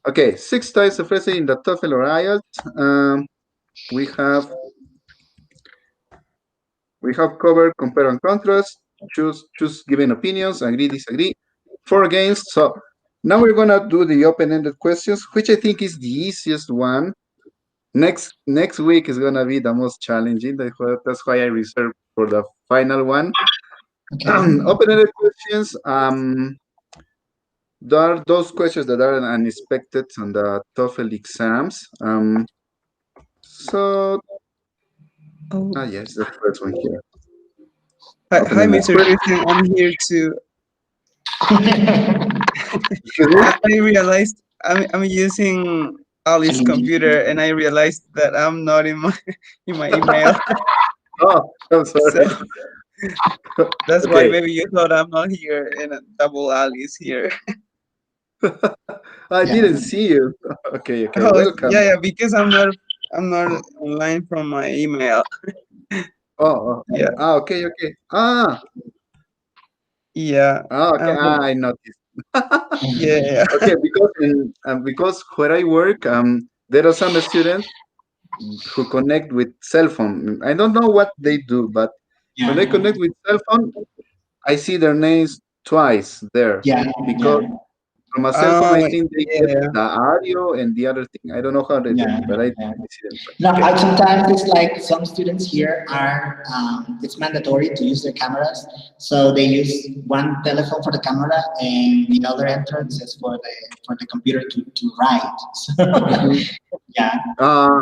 Okay, 6 types of essay in the TOEFL or IELTS. We have covered compare and contrast, choose given opinions, agree, disagree, for against. So now we're gonna do the open-ended questions, which I think is the easiest one. Next week is gonna be the most challenging. That's why I reserved for the final one. Okay. Open-ended questions. There are those questions that are unexpected on the TOEFL exams. So Oh, yes, the first one here. hi, Open-ended Mr. question. Christian. I'm here to. Excuse me? I realized I'm using Ali's computer, and I realized that I'm not in my in my email. Oh, I'm So sorry. that's why Okay. maybe you thought I'm not here, and double Ali's here. I Yeah. didn't see you. Okay, okay. Oh Welcome. yeah, because I'm not online from my email. Oh, Yeah, okay, okay. yeah, Okay. I noticed. yeah, yeah. Okay, because where I work, there are some students who connect with cell phone. I don't know what they do, but when Yeah. they connect with cell phone, I see their names twice there Yeah. because Yeah. from a cell phone, Oh I think they yeah, get yeah. the audio and the other thing. I don't know how they do Yeah. it, but I Yeah. see them No, twice. Okay. sometimes it's like some students here are, it's mandatory to use their cameras. So they use one telephone for the camera and the other entrance is for the computer to write. So, Mhm. yeah, Uh,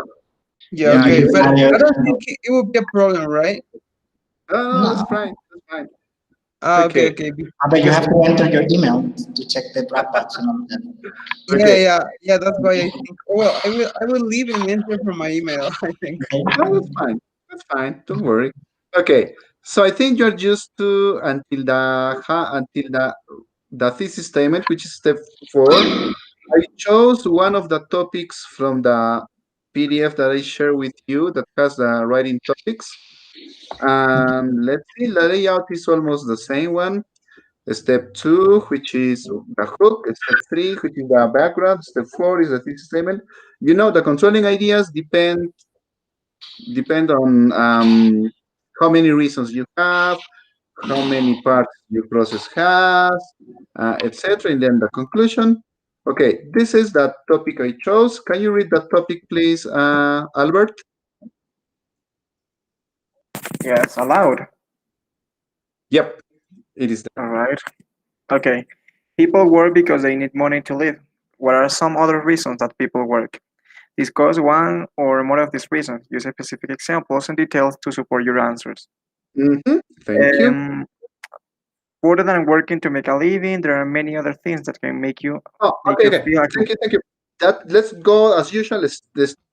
Yeah, and yeah, I you okay, use get but it. audio I don't channel. think it would be a problem, right? No, that's No, fine. That's fine. Okay, Okay. okay, but you because have to enter your email to check the Dropbox and all of that. yeah, Okay. yeah, yeah. That's why I think. Well, I will leave and enter from my email. I think. No, that's Okay. fine. That's fine. Don't worry. Okay. So I think you're used to until the thesis statement, which is step 4. I chose one of the topics from the PDF that I share with you that has the writing topics. Let's see, the layout is almost the same one. Step 2, which is the hook. Step 3, which is the background. Step 4 is the thesis statement. You know, the controlling ideas depend on how many reasons you have, how many parts your process has, etc. And then the conclusion. Okay, this is the topic I chose. Can you read the topic, please, Albert? Yes, allowed. Yep, it is. All right. Okay. People work because they need money to live. What are some other reasons that people work? Discuss one or more of these reasons. Use specific examples and details to support your answers. Thank you. Um, Further than working to make a living, there are many other things that can Oh, make okay, you okay. feel like Thank you, thank you. Let's go as usual.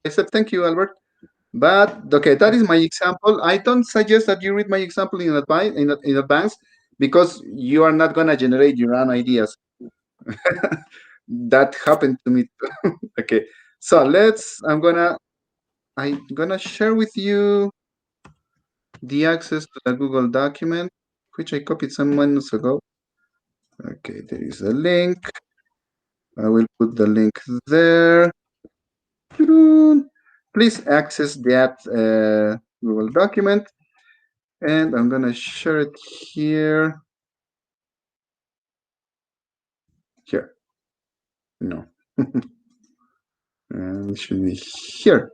Except thank you, Albert. But okay, that is my example. I don't suggest that you read my example in advance because you are not gonna generate your own ideas. That happened to me too. Okay, so I'm gonna share with you the access to the Google document, which I copied some minutes ago. Okay, there is a link. I will put the link there. Please access that Google document, and I'm gonna share it here. Here, no, and it should be here.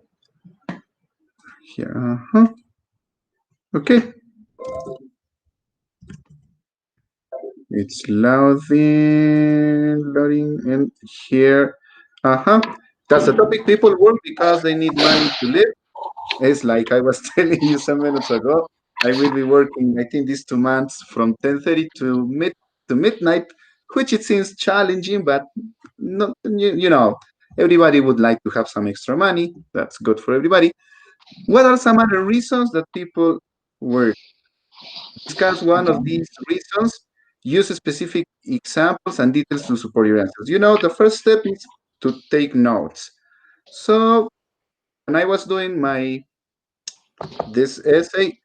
Here, okay. It's loading, and here, That's the topic. People work because they need money to live. It's like I was telling you some minutes ago. I will be working, I think, these 2 months from 10:30 to midnight, which it seems challenging, but no, everybody would like to have some extra money. That's good for everybody. What are some other reasons that people work? Discuss one of these reasons. Use specific examples and details to support your answers. The first step is to take notes. So when I was doing this essay,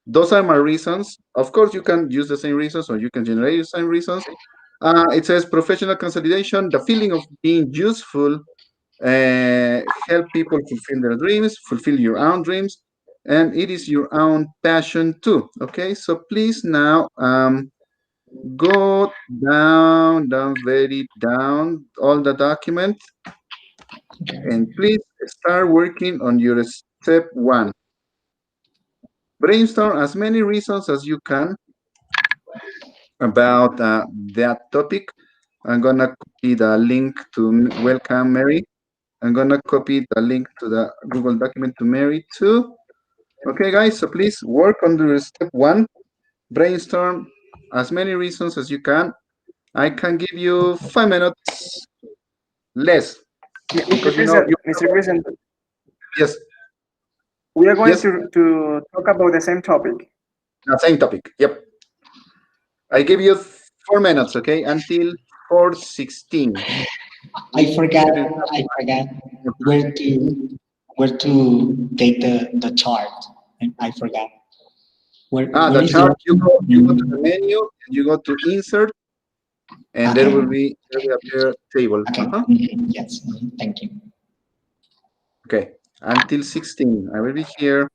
those are my reasons. Of course, you can use the same reasons or you can generate the same reasons. It says professional consolidation, the feeling of being useful, help people fulfill their dreams, fulfill your own dreams, and it is your own passion too. Okay, so please now go down, very down, all the document, and please start working on your step one. Brainstorm as many reasons as you can about that topic. I'm gonna copy the link to welcome Mary. I'm gonna copy the link to the Google document to Mary too. Okay, guys, so please work on the step one. Brainstorm as many reasons as you can. I can give you 5 minutes less Mr. because Christian, you Mr. Christian, yes, we are going yes, to talk about the same topic. same topic. Yep, I give you 4 minutes. Okay, until 4:16. I forgot. There is I forgot where to take the chart. And I forgot where the is chart. the. You go to the menu and you go to insert, and Okay. there will appear table. Okay. Yes. Thank you. Okay, until 16. I will be here.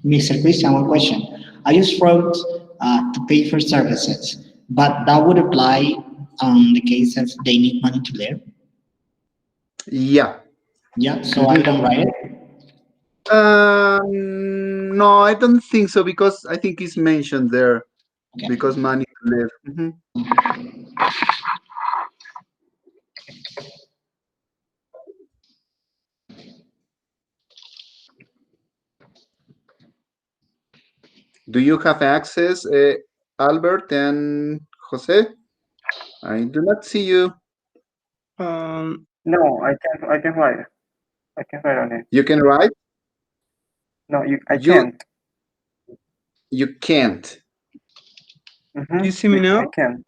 Mr. Christian, one question. I just wrote to pay for services, but that would apply on the case if they need money to live. Yeah. Yeah, so I Mhm. don't write it. No, I don't think so because I think it's mentioned there Okay. because money to live. Do you have access, Albert and Jose? I do not see you. Um, No, I can't. I can write. I can write on it. You can write. No, I You can't. you can't. do you see me I now? can't.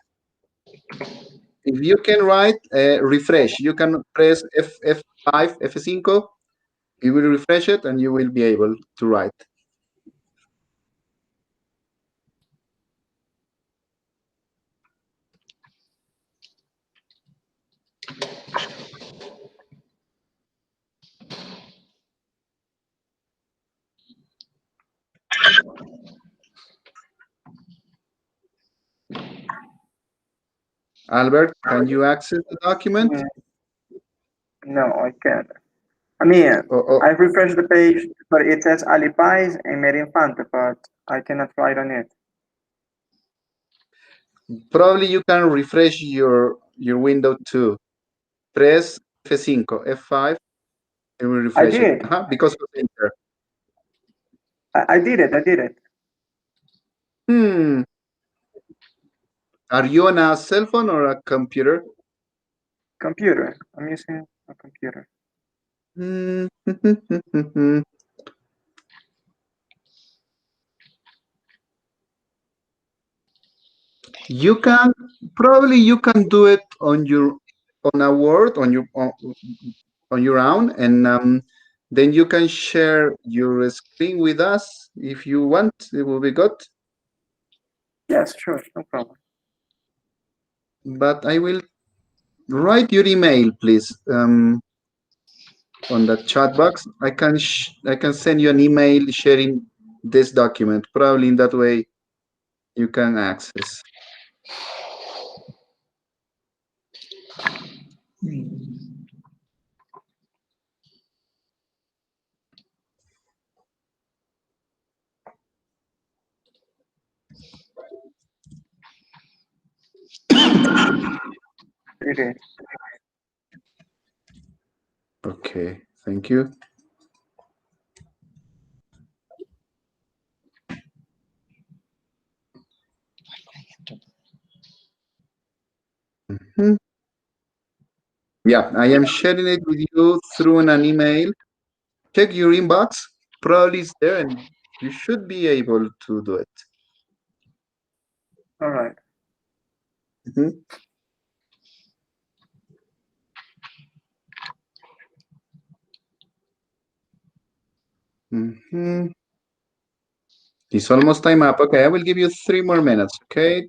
If you can write, refresh. You can press F5, F5. You will refresh it, and you will be able to write. Albert, can you access the document? Mm, no, I can't. I mean, Oh, oh, I refreshed the page, but it says Alipais and Mary Infante, but I cannot write on it. probably you can refresh your window too. Press F5, F5, it will I refresh it. did. Because of enter. I did it. I did it. Hmm. Are you on a cell phone or a computer? Computer. I'm using a computer. You can probably you can do it on your on a word on your own, and then you can share your screen with us if you want. It will be good. Yes, sure, no problem. But I will write your email, please, on the chat box. I can send you an email sharing this document. Probably in that way you can access. It is. Okay, thank you. Mhm. Yeah, I am sharing it with you through an email. Check your inbox. Probably it's there, and you should be able to do it. All right. Mhm. Mhm. It's almost time up. Okay, I will give you 3 more minutes. Okay,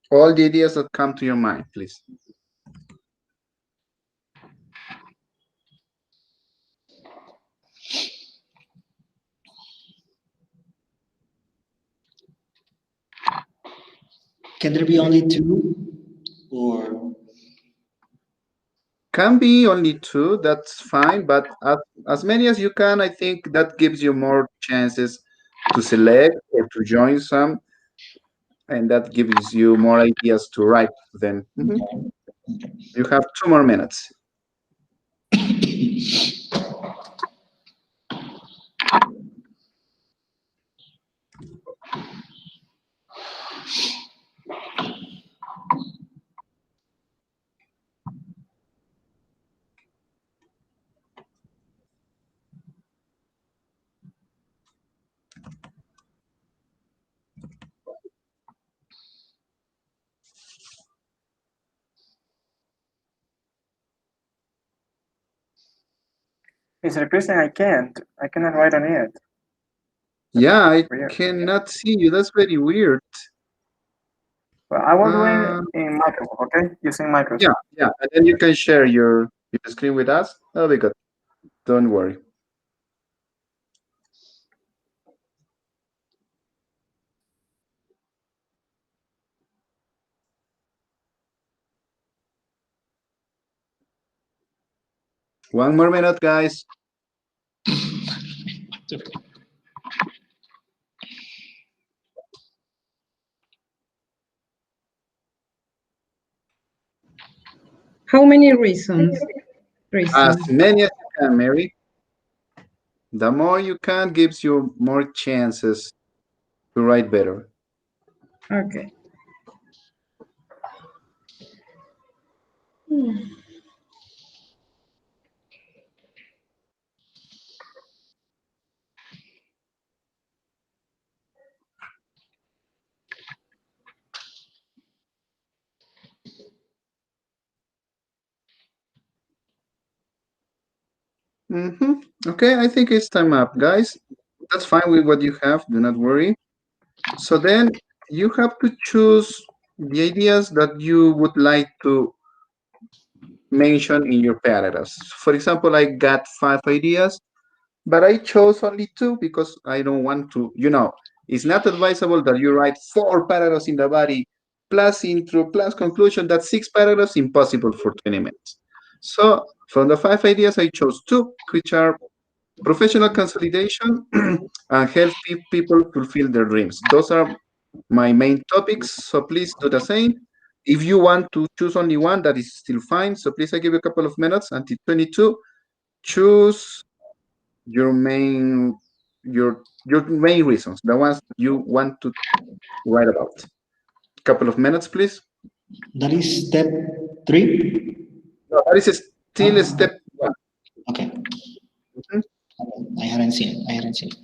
all the ideas that come to your mind, please. Can there be only two, or Can be only two. That's fine, but as many as you can, I think that gives you more chances to select or to join some, and that gives you more ideas to write. Then you have 2 more minutes. Mr. Christian, I can't. I cannot write on it. Yeah, I Weird. cannot see you. That's very weird. Well, I will do it Uh, in Microsoft, okay? Using yeah, Microsoft. yeah, and then you can share your screen with us. That'll be good. Don't worry. One more minute, guys. How many reasons? As Reasons. many as you can, Mary. The more you can gives you more chances to write better. Okay. Okay, I think it's time up, guys. That's fine with what you have. Do not worry. So then you have to choose the ideas that you would like to mention in your paragraphs. For example, I got 5 ideas, but I chose only 2 because I don't want to, it's not advisable that you write 4 paragraphs in the body, plus intro, plus conclusion. That's 6 paragraphs, impossible for 20 minutes. So from the 5 ideas, I chose 2, which are professional consolidation and help people fulfill their dreams. Those are my main topics. So please do the same. If you want to choose only one, that is still fine. So please, I give you a couple of minutes until 22. Choose your main reasons, the ones you want to write about. Couple of minutes, please. that is step three? No, that is still step one. Okay. Mhm. I haven't seen it. I haven't seen it.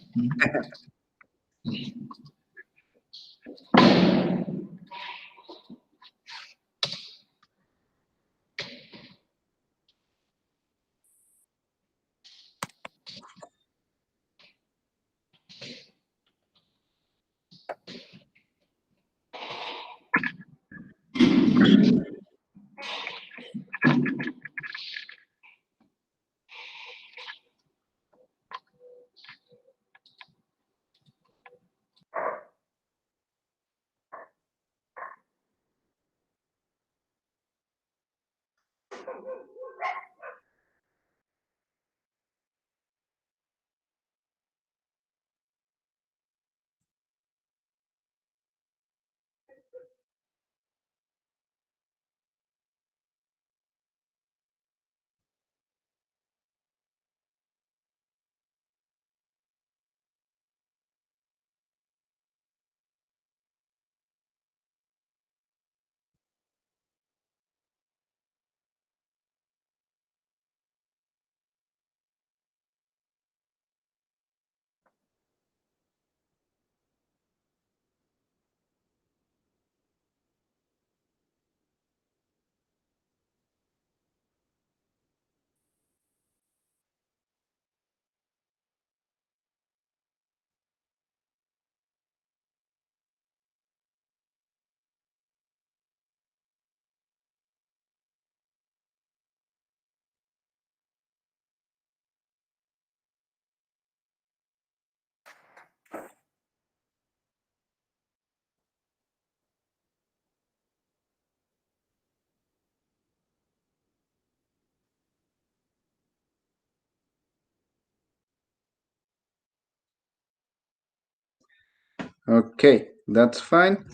Okay, that's fine.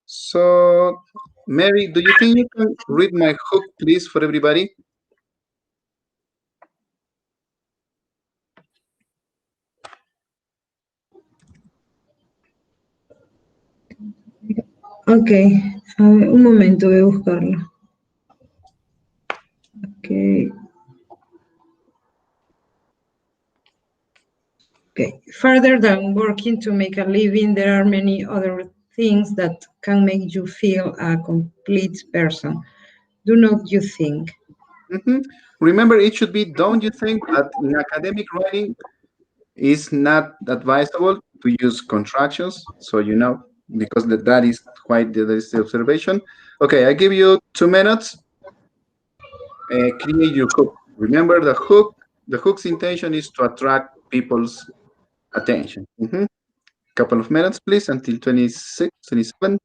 So, Mary, do you think you can read my hook, please, for everybody? Ok, a ver, un momento, voy a buscarlo. Ok. Okay. Further than working to make a living, there are many other things that can make you feel a complete person. Do not you think? Mhm. Remember, it should be, don't you think that in academic writing is not advisable to use contractions? So, because that is quite that is the observation. Okay, I give you 2 minutes. Create your hook. Remember the hook's intention is to attract people's attention. Couple of minutes, please, until 26, 27.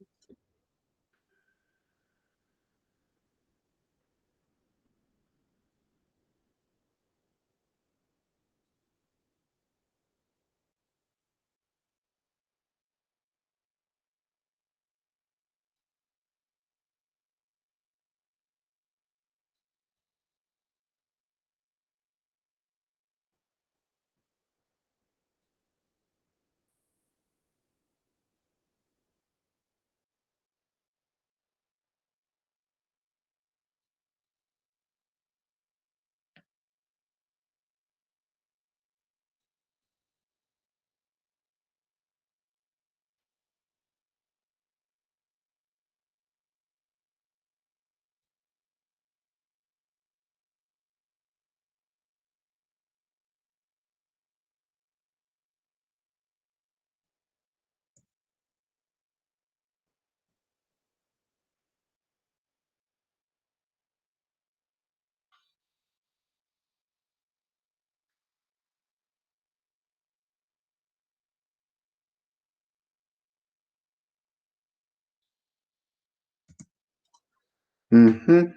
Mhm.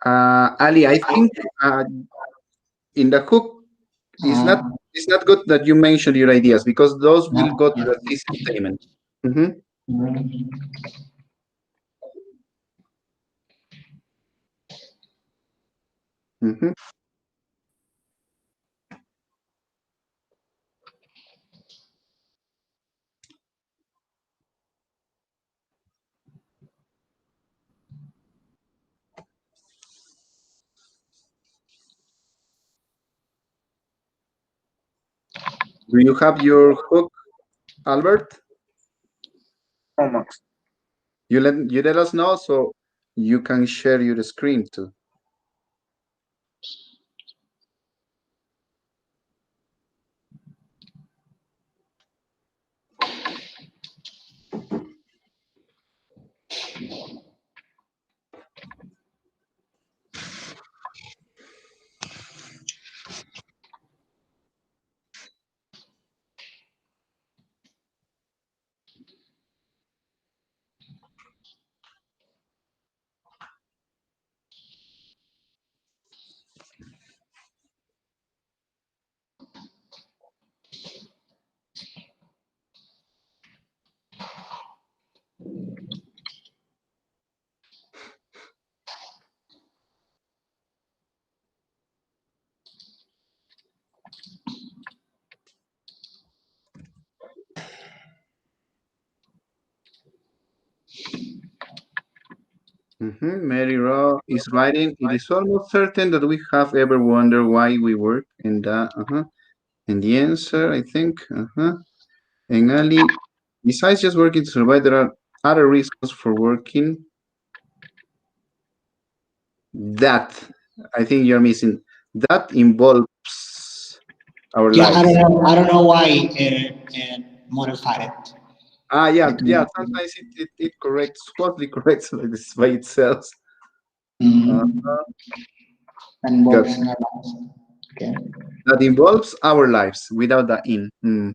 Ali, I think in the hook, it's not Uh, it's not good that you mention your ideas because those will no, go to yeah. the thesis statement. Mhm, Mm. mhm. Do you have your hook, Albert? Almost. You let us know so you can share your screen too. Mary Rowe is writing. It is almost certain that we have ever wondered why we work, and the answer, I think, and Ali, besides just working to survive, there are other reasons for working. That I think you're missing. That involves our Yeah, I don't lives. know. I don't know why it modified it. Yeah, It yeah. Sometimes it corrects, falsely corrects like this by itself. Uh, and good. works in our lives. Okay. That involves our lives without the in. Mm.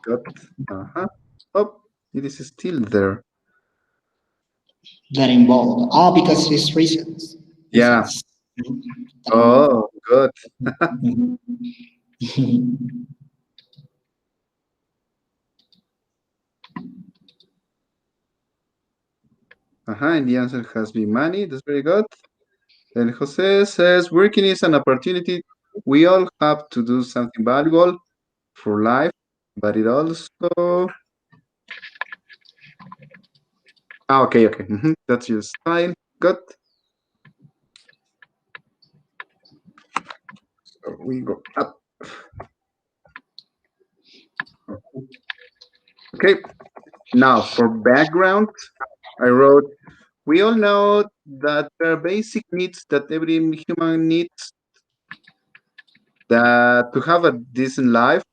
Good. Uh-huh. Oh, it is still there. That involved. Oh, because these reasons. Yeah. Reasons. That involved. Oh, good. Mhm. And the answer has been money. That's very good. And Jose says working is an opportunity. We all have to do something valuable for life, but it also. Okay, okay. That's your style. Good. So we go up. Okay. Now for background, I wrote. We all know that there are basic needs that every human needs that to have a decent life.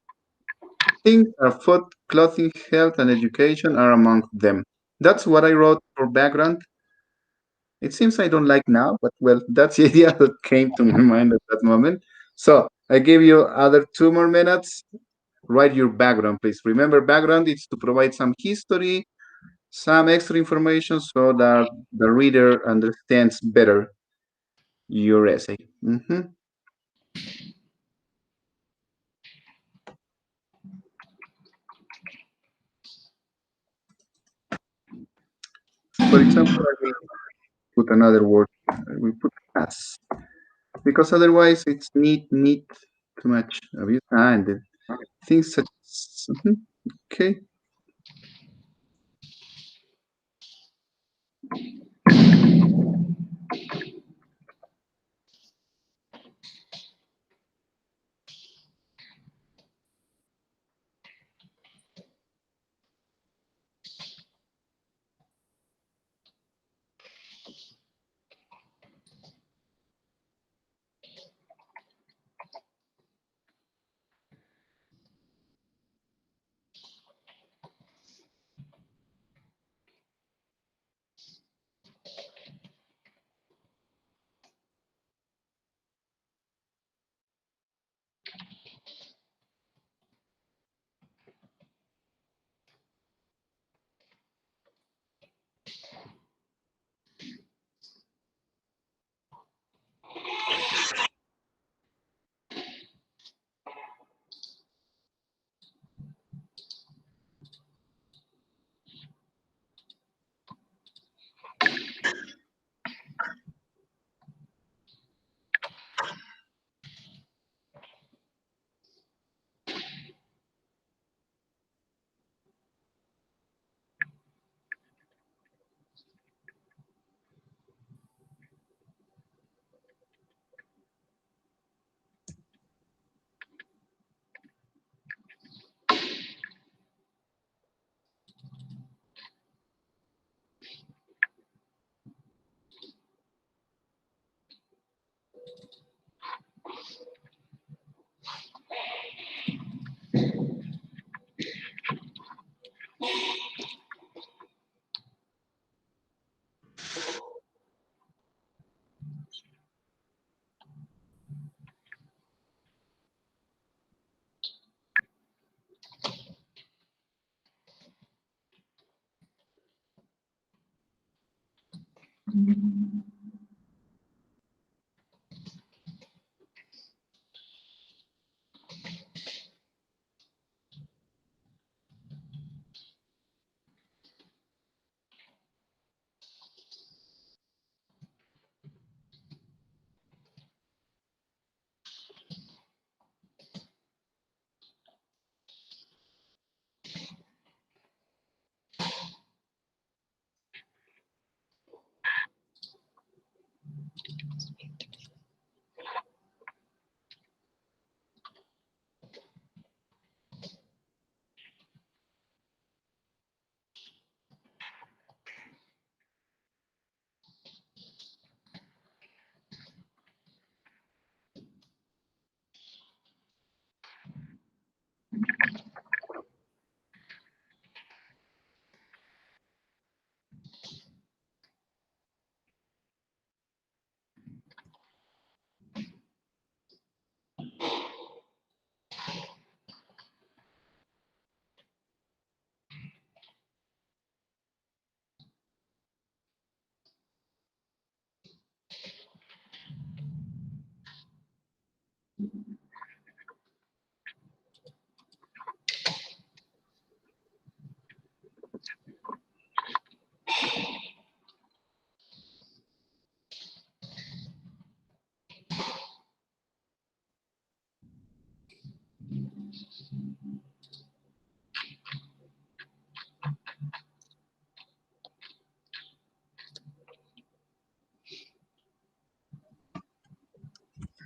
Things are food, clothing, health, and education are among them. That's what I wrote for background. It seems I don't like now, but well, that's the idea that came to my mind at that moment. So I give you other 2 more minutes. Write your background, please. Remember, background is to provide some history, some extra information so that the reader understands better your essay. For example, I will put another word. I will put as because otherwise it's need too much of it. And the things such as, okay.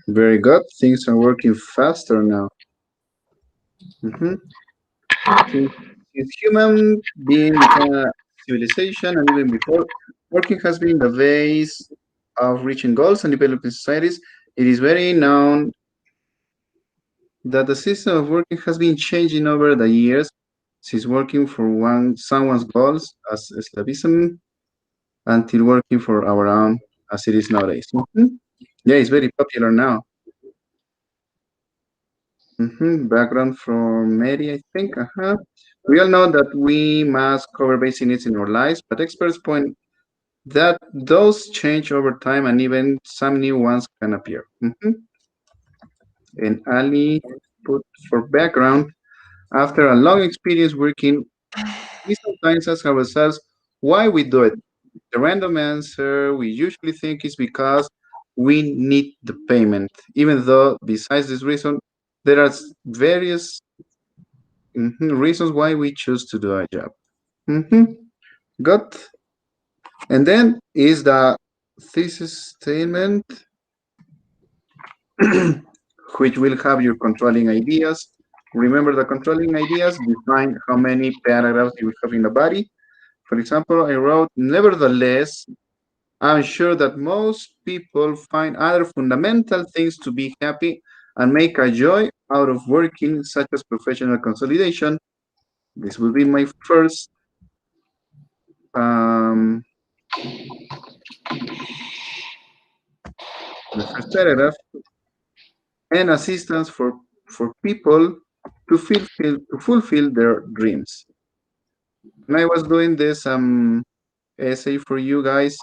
Very good. Things are working faster now. Mhm. Since, since human being became a civilization and even before, working has been the base of reaching goals and developing societies. It is very known that the system of working has been changing over the years, since working for someone's goals as esclavism until working for our own as it is nowadays. Mhm. Yeah, it's very popular now. Background from Mary, I think. We all know that we must cover basic needs in our lives, but experts point that those change over time and even some new ones can appear. And Ali put for background, after a long experience working, we sometimes ask ourselves why we do it. The random answer we usually think is because we need the payment, even though besides this reason, there are various reasons why we choose to do a job. hmm Good. And then is the thesis statement, which will have your controlling ideas. Remember the controlling ideas define how many paragraphs you have in the body. For example, I wrote, nevertheless, I'm sure that most people find other fundamental things to be happy and make a joy out of working, such as professional consolidation. This will be my um, the first paragraph, and assistance for people to fulfill their dreams. When I was doing this essay for you guys,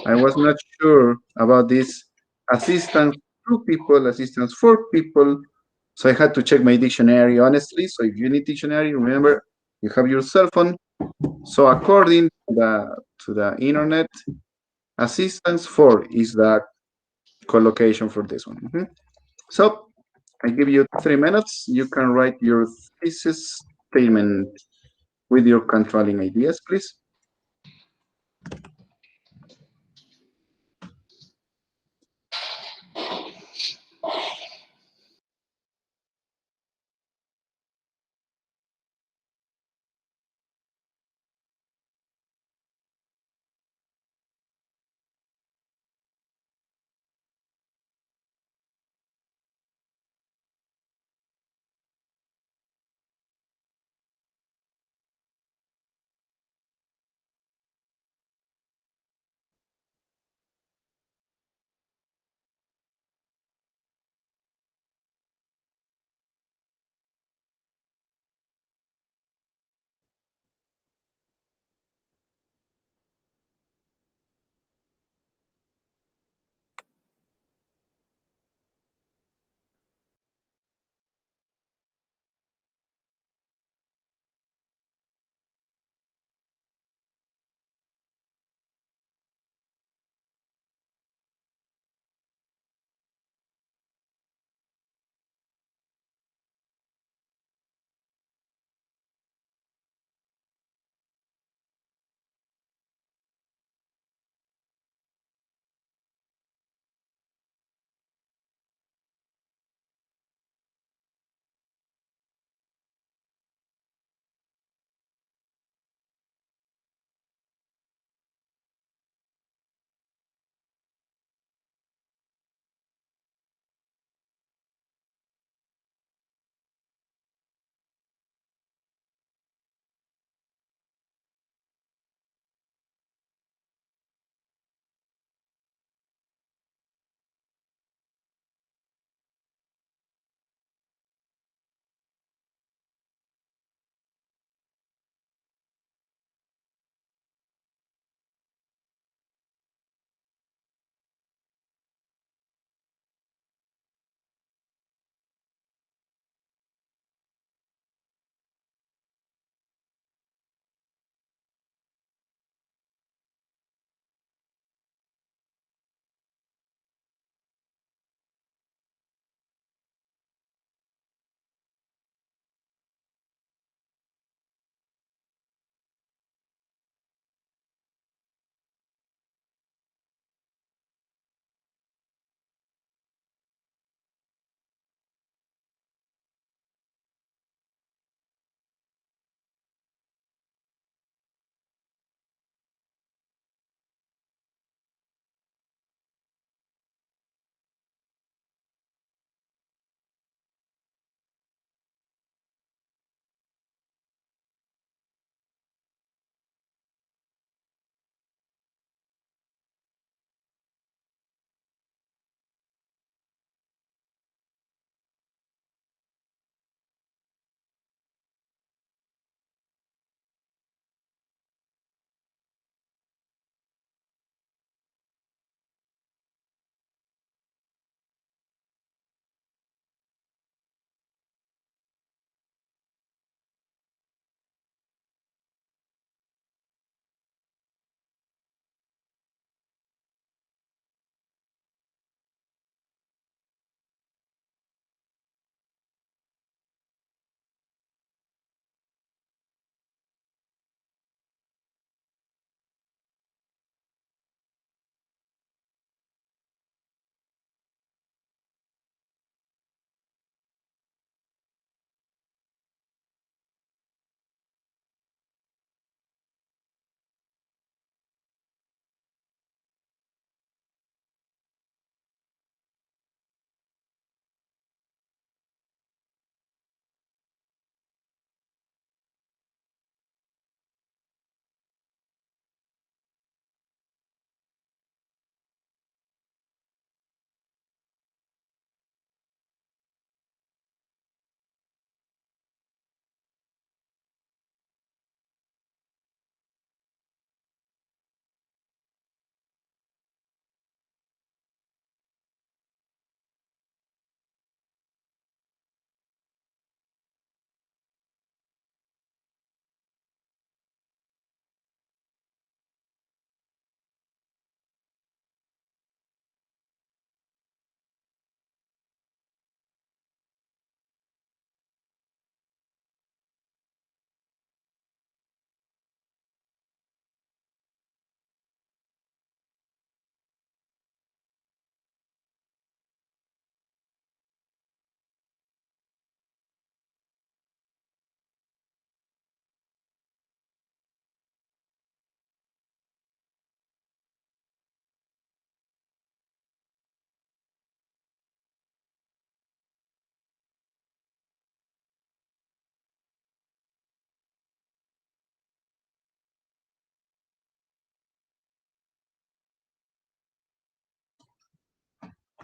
I was not sure about this assistance to people, assistance for people. So I had to check my dictionary honestly. So if you need dictionary, remember you have your cell phone. So according to the internet, assistance for is the collocation for this one. So I give you 3 minutes. You can write your thesis statement with your controlling ideas, please.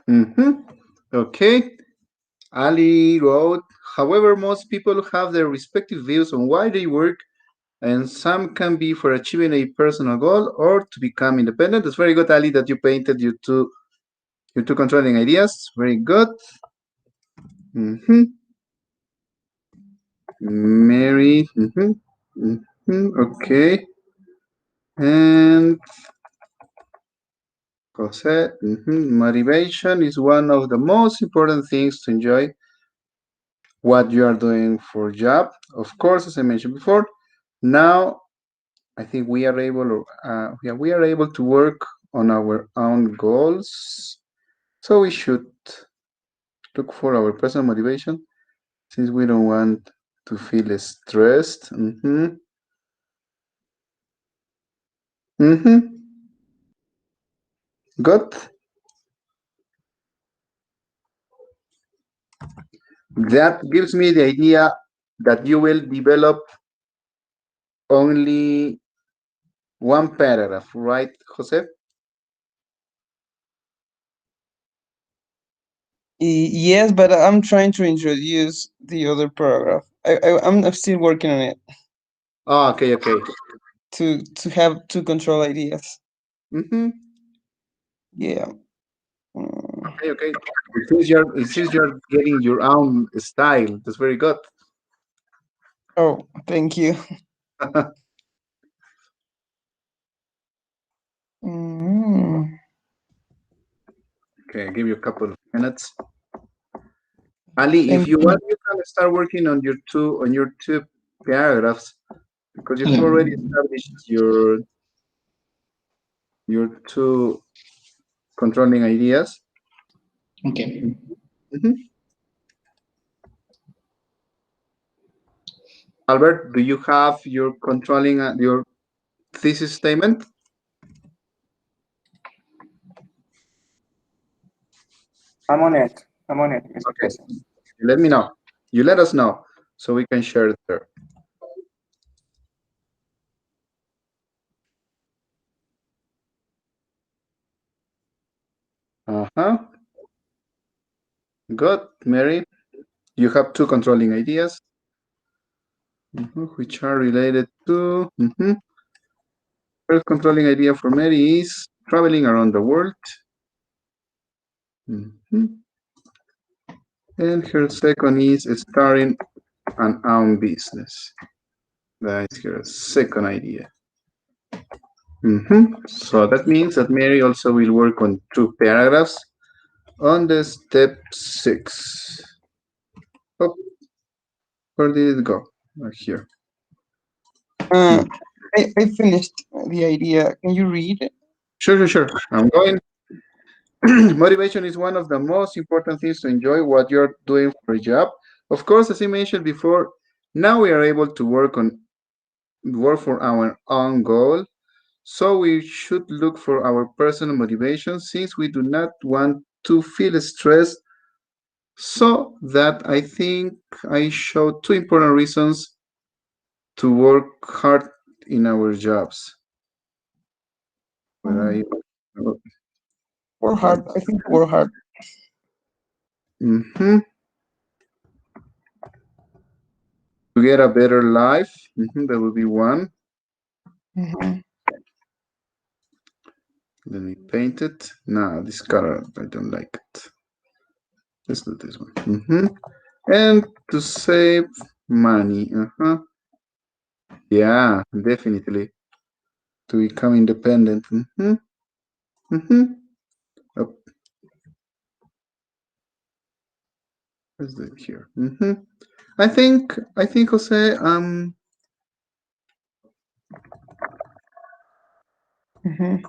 Mm-hmm. Okay. Ali wrote, however, most people have their respective views on why they work, and some can be for achieving a personal goal or to become independent. It's very good, Ali, that you painted your two controlling ideas. Very good. Mm-hmm. Mary. Mm-hmm. Mm-hmm. Okay. And Jose. Mm-hmm. Motivation is one of the most important things to enjoy what you are doing for job. Of course, as I mentioned before, now I think we are able, yeah, we are able to work on our own goals. So we should look for our personal motivation since we don't want to feel stressed. Mm-hmm. Mm-hmm. Good. That gives me the idea that you will develop only one paragraph, right, Jose? Yes, but I'm trying to introduce the other paragraph. I'm still working on it Oh, okay, okay. to have two control ideas. Mm-hmm. Yeah. Mm, Okay, okay. It seems you're getting your own style. That's very good. Oh, thank you. Mm, Okay, I'll give you a couple of minutes. Ali, if thank you you. want, you can start working on your two paragraphs because you've Okay. already established your two controlling ideas. Okay. Mhm. Albert, do you have your controlling your thesis statement? I'm on it, Mr. Okay, President. let me know. You let us know so we can share it there. Uh-huh. Good, Mary. You have two controlling ideas, which are related to. First controlling idea for Mary is traveling around the world. Mhm. And her second is starting an own business. That is her second idea. So that means that Mary also will work on two paragraphs on the step 6. Oh, where did it go? Here. Uh, Hmm. I finished the idea. Can you read it? Sure, sure, sure. I'm going. Motivation is one of the most important things to enjoy what you're doing for a job. Of course, as I mentioned before, now we are able to work for our own goal. So we should look for our personal motivation since we do not want to feel stressed. So that I think I showed two important reasons to work hard in our jobs. But Mm, I, Work hard. I think work hard. mhm, to get a better life, that would be one. Mhm. Let me paint it. No, this color I don't like it. Let's do this one. And to save money. Yeah, definitely. To become independent. Mm-hmm. Oh, what's that here? I think Jose, Mhm.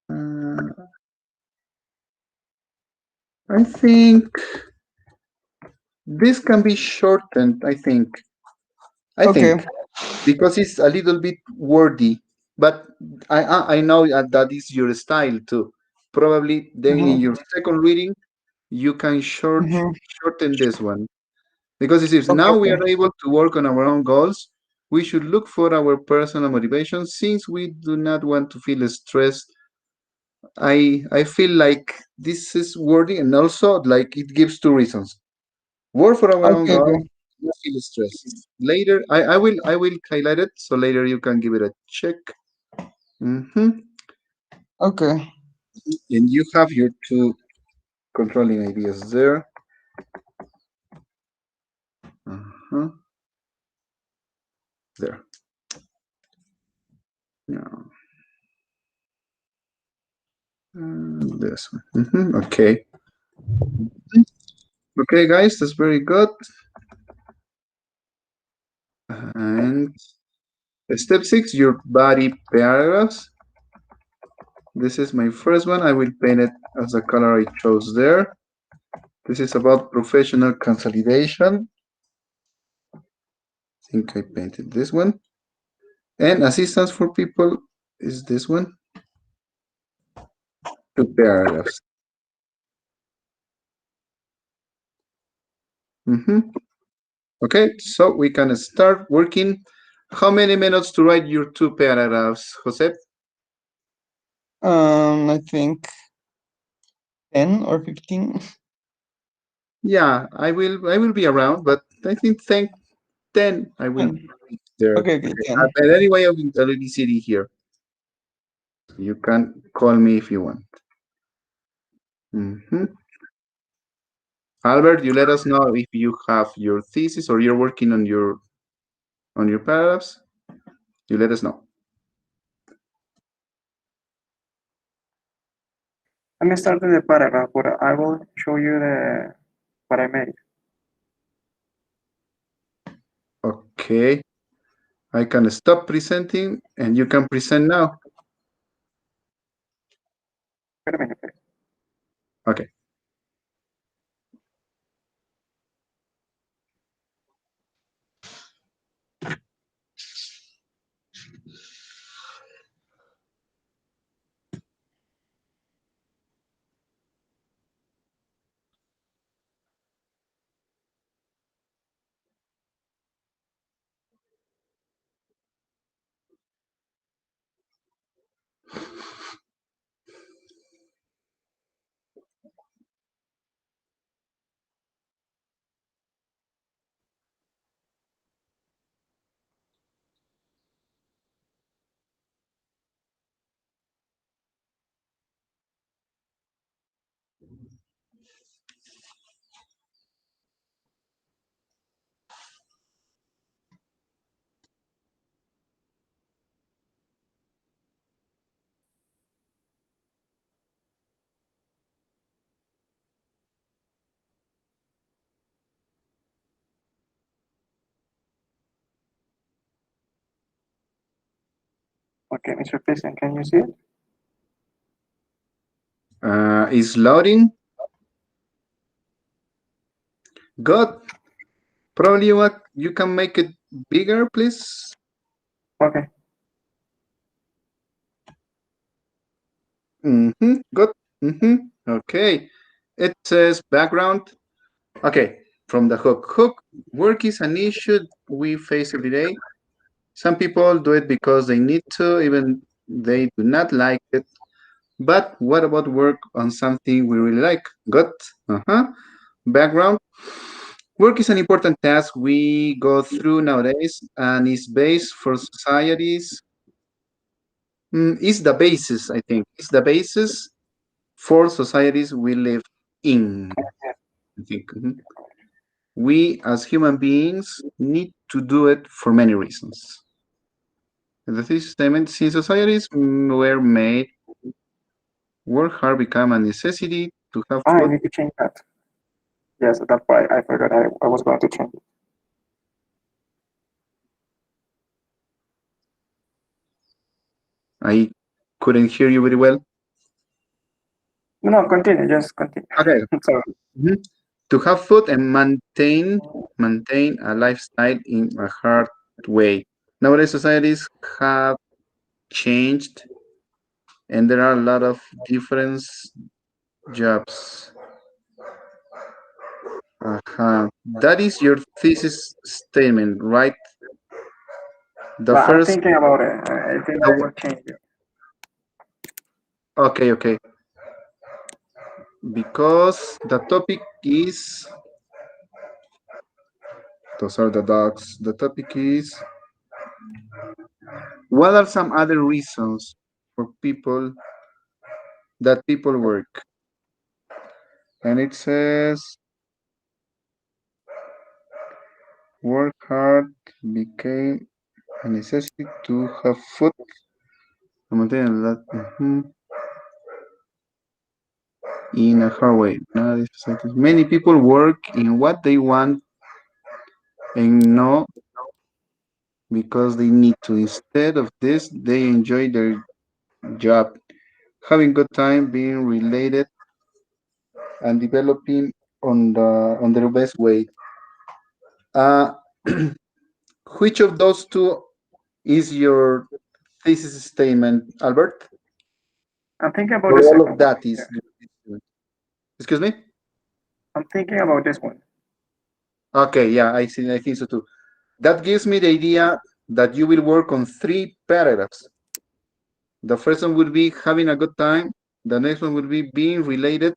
uh, I think this can be shortened, I Okay. think, because it's a little bit wordy, but I know that is your style too. Probably then in Mhm. your second reading, you can Mhm. shorten this one because it is Okay. now we Okay. are able to work on our own goals. We should look for our personal motivation since we do not want to feel stressed. I feel like this is worthy, and also like it gives two reasons. Work for our own Okay, goal, okay, not feel stressed. Later, I will highlight it so later you can give it a check. hmm okay. And you have your two controlling ideas there. Uh-huh. There. Yeah. This one. Okay. Okay, guys, that's very good. And step 6, your body paragraphs. This is my first one. I will paint it as the color I chose there. This is about professional consolidation. I think I painted this one. And assistance for people is this one. Two paragraphs. Okay, so we can start working. How many minutes to write your two paragraphs, Jose? I think 10 or 15. Yeah, I will be around, but I think 10 I will 10. be there. Okay, okay, Okay. 10. But anyway, I will be sitting here. You can call me if you want. hmm Albert, you let us know if you have your thesis or you're working on your paragraphs. You let us know. I'm starting the paragraph, but I will show you the what I made. Okay, I can stop presenting and you can present now. Wait a minute, please. Okay. Okay, Mr. President, can you see it? Is loading. Good. Probably what you can make it bigger, please. Okay. Good. Okay. It says background. Okay. From the hook. Hook work is an issue we face every day. Some people do it because they need to, even they do not like it. But what about work on something we really like? Good. Background. Work is an important task we go through nowadays and is based for societies. Is the basis, I think. It's the basis for societies we live in. I think. We as human beings need to do it for many reasons. The thesis statement: since societies were made, work hard become a necessity to have Ah, I food. need to change that. Yes, that's why I forgot I was going to change it. I couldn't hear you very well. No, no, continue, just continue. Okay. Sorry. Mhm. To have food and maintain a lifestyle in a hard way. Nowadays, societies have changed, and there are a lot of different jobs. That is your thesis statement, right? The But I'm first, thinking about it. I think I the, will change it. okay, okay. Because the topic is, those are the dogs. The topic is, what are some other reasons for people that people work? And it says, work hard became a necessity to have food to maintain that in a hard way. Many people work in what they want and not because they need to. Instead of this, they enjoy their job, having good time, being related, and developing on their best way. Uh, which of those two is your thesis statement, Albert? I'm thinking about Or the all second of one. that is Yeah, your thesis statement? Excuse me? I'm thinking about this one. Okay, yeah, I think so too. That gives me the idea that you will work on three paragraphs. The first one would be having a good time. The next one would be being related.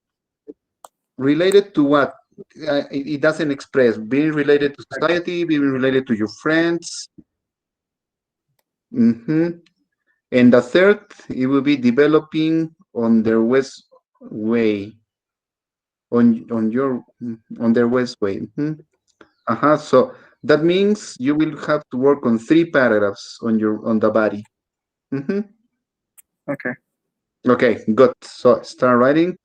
Related to what? It doesn't express. Being related to society, being related to your friends. hmm And the third, it will be developing on their west way, on your on their west way. So that means you will have to work on three paragraphs on the body. hmm Okay. Okay, good. So start writing.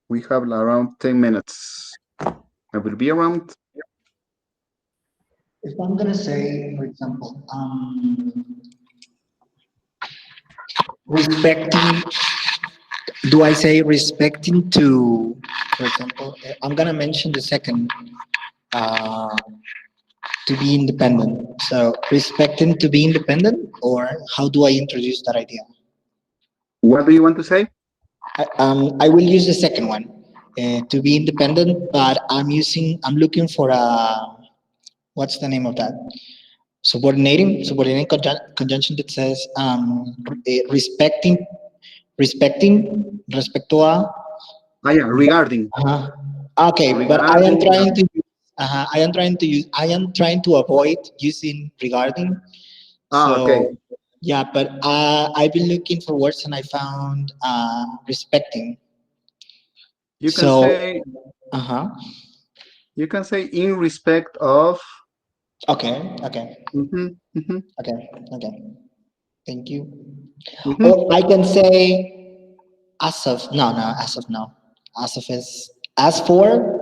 We have around 10 minutes. I will be around. If I'm gonna say, for example, respecting, do I say respecting to, for example, I'm gonna mention the second, uh, to be independent. So respecting to be independent, or how do I introduce that idea? What do you want to say? I will use the second one, to be independent, but I'm looking for a, what's the name of that? Subordinating conjunction that says, respecto a, Ah, yeah, regarding. uh, okay, but Regarding. I am trying to avoid using regarding. Okay. So yeah, but I've been looking for words and I found respecting. You can So say uh-huh. you can say in respect of. Okay, okay, hmm hmm okay, okay. Thank you. hmm Or I can say as of, no, as of no. As of is, as for,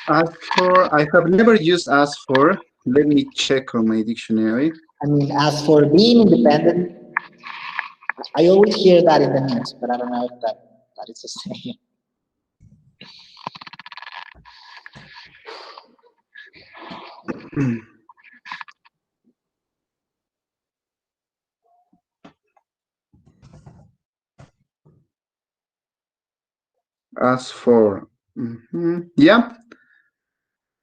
As for, I have never used as for. Let me check on my dictionary. I mean, as for being independent, I always hear that in the news, but I don't know if that is the same. As for. Yeah,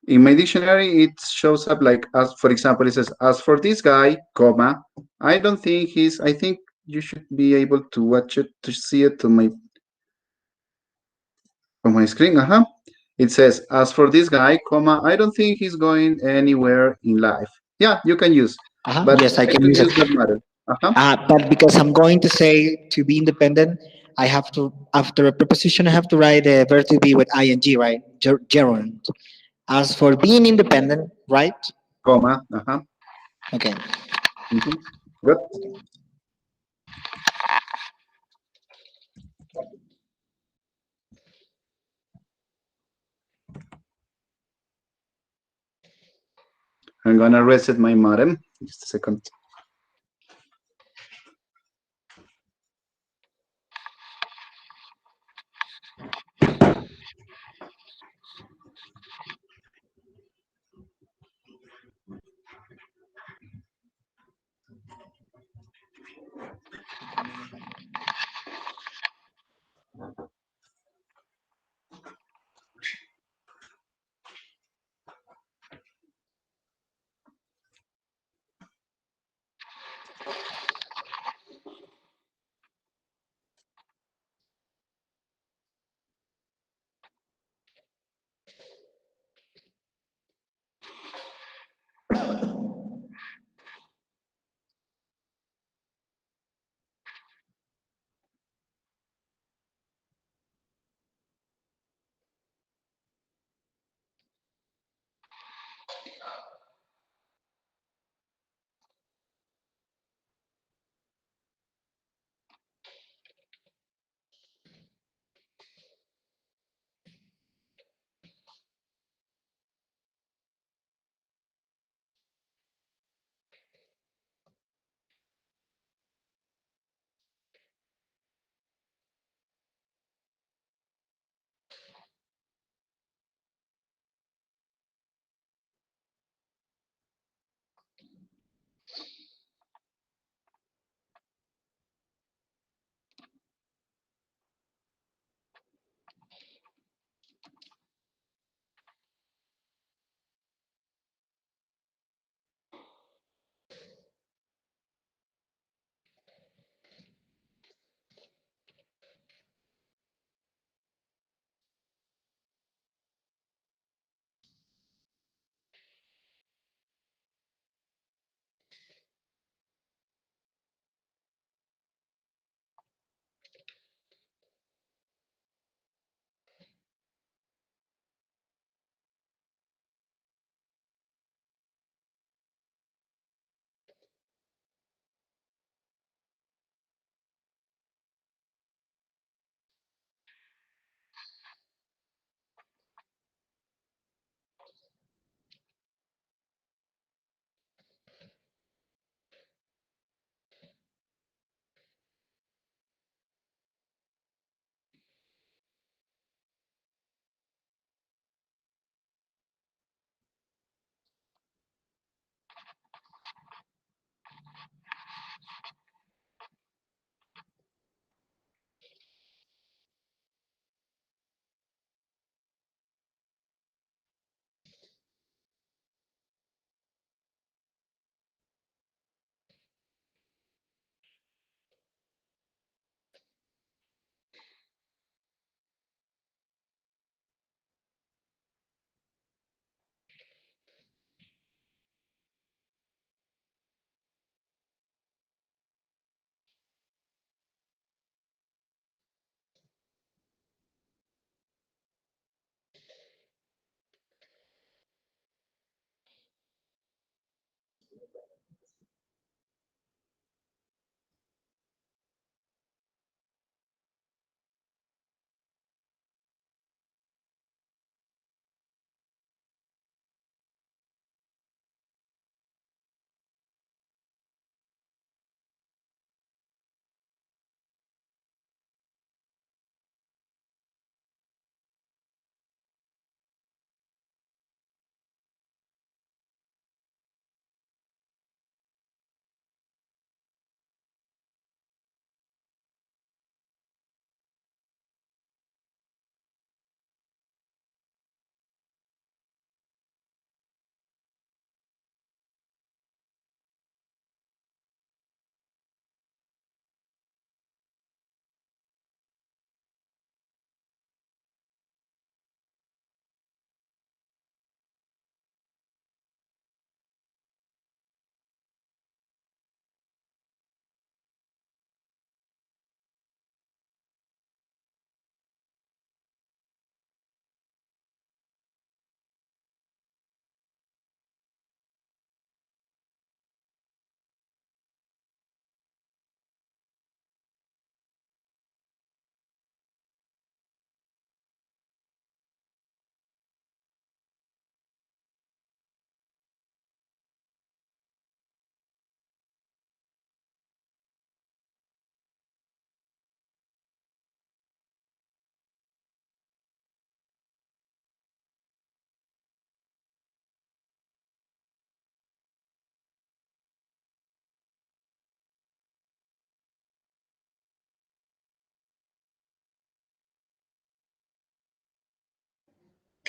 in my dictionary it shows up like, as for example, it says, as for this guy, comma, I don't think he's. I think you should be able to watch it to see it on my screen. It says, as for this guy, comma, I don't think he's going anywhere in life. Yeah, you can use, but Yes, I I can could use use it. that matter. But because I'm going to say to be independent, I have to, after a preposition, I have to write a verb to be with ing, right? Gerund. As for being independent, right? Comma. Okay. Mhm. Good. I'm gonna reset my modem. Just a second.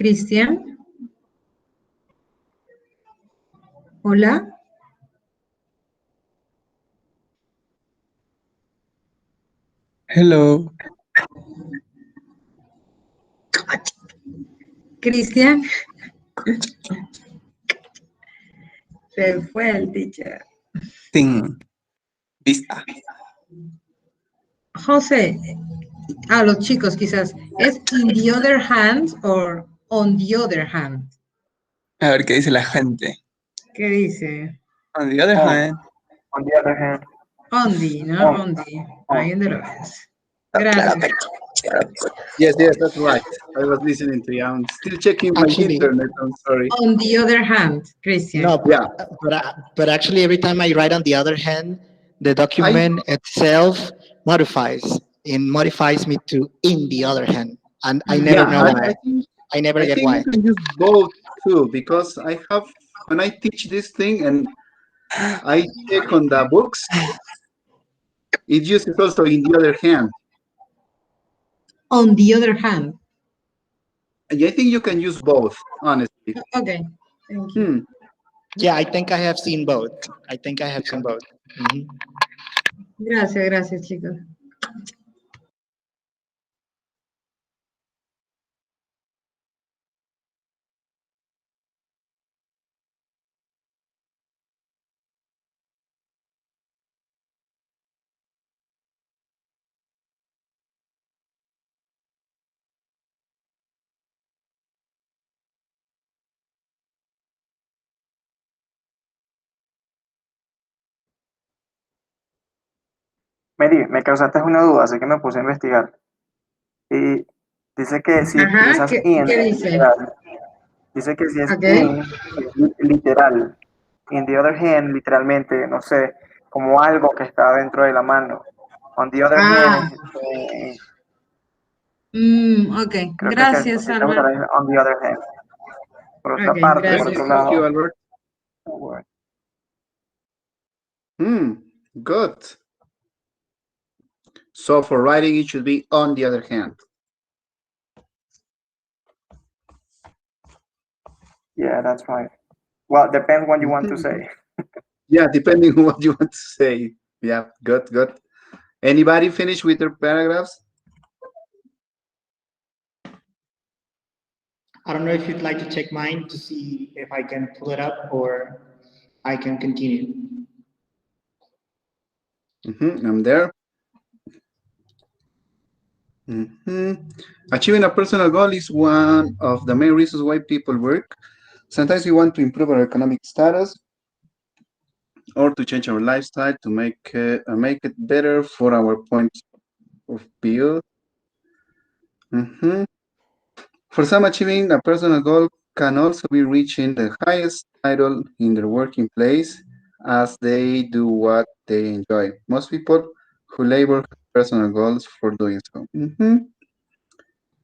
Cristian, hola. Hello. Cristian, se fue el teacher. Thing. Vista. José, a los chicos quizás, ¿es in the other hand or on the other hand? A ver qué dice la gente. ¿Qué dice? On the other On, hand, on the other hand, Ondi, ¿no? on, Ondi. on. Ahí donde lo ves. claro, Gracias. Yes, yes, that's right. I was listening to you. I'm still checking my Actually, internet. I'm sorry. On the other hand, Christian. no, Yeah, but actually, every time I write on the other hand, the I document itself modifies me to in the other hand, and I never yeah, know Mm. I why. think I never I get think you why. can use both too because I have when I teach this thing and I check on the books, it uses also in the other hand. On the other hand. And I think you can use both, honestly. Okay. Thank you. Hmm. Yeah, I think I have seen both. I think I have seen both. Mhm. Gracias, gracias, chicos. Mary, me causaste una duda, así que me puse a investigar. Y dice que si Ajá, utilizas in ¿qué dice? literal, dice que si es Ok. in literal, in the other hand, literalmente, no sé, como algo que está dentro de la mano. On the other hand, Ah, ok. creo que Gracias, necesitas usar Albert. on the other hand. Por otra Ok, parte, por gracias. otro Thank you, lado. Albert. Hmm. Good. So for writing, it should be on the other hand. Yeah, that's right. Well, depends what you want to Mhm. say. Yeah, depending on what you want to say. Yeah, good, good. Anybody finish with their paragraphs? I don't know if you'd like to check mine to see if I can pull it up or I can continue. I'm there. hmm Achieving a personal goal is one of the main reasons why people work. Sometimes we want to improve our economic status or to change our lifestyle to make it better for our point of view. Mhm. For some, achieving a personal goal can also be reaching the highest title in their working place as they do what they enjoy. Most people who labor have personal goals for doing so.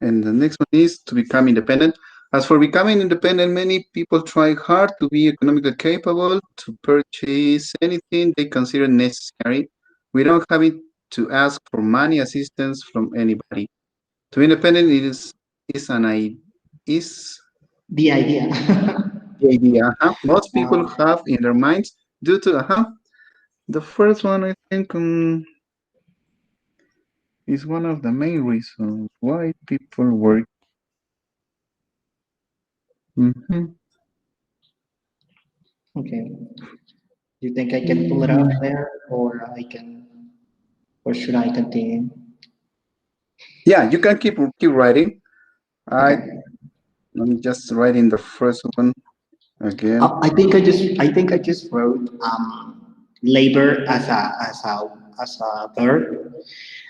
And the next one is to become independent. As for becoming independent, many people try hard to be economically capable to purchase anything they consider necessary without having to ask for money assistance from anybody. To be independent is an I is The idea. the idea most people Uh, have in their minds due to the first one I think is one of the main reasons why people work. Mhm. okay. Do you think I can pull it up there, or should I continue? Yeah, you can keep writing. I Okay. I'm just writing the first one again. I think I just wrote labor as a verb,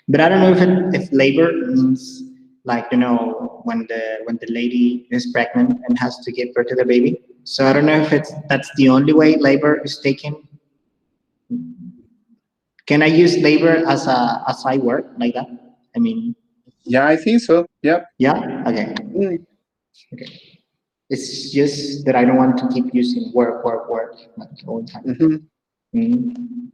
but I don't know if labor means like when the lady is pregnant and has to give birth to the baby. So I don't know if that's the only way labor is taken. Can I use labor as I work like that? I mean, Yeah, I think so. Yep. yeah. Okay. Mm, Okay. It's just that I don't want to keep using work like all the time. mhm. Mhm.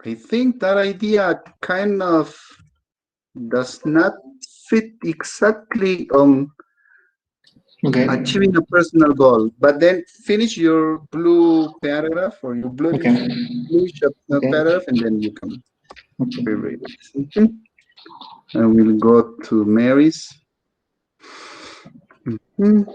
I think that idea kind of does not fit exactly on Okay. achieving a personal goal. But then finish your blue paragraph or your Okay. bluish Okay. paragraph, and then you can Okay. reread it. I will go to Mary's. Mhm.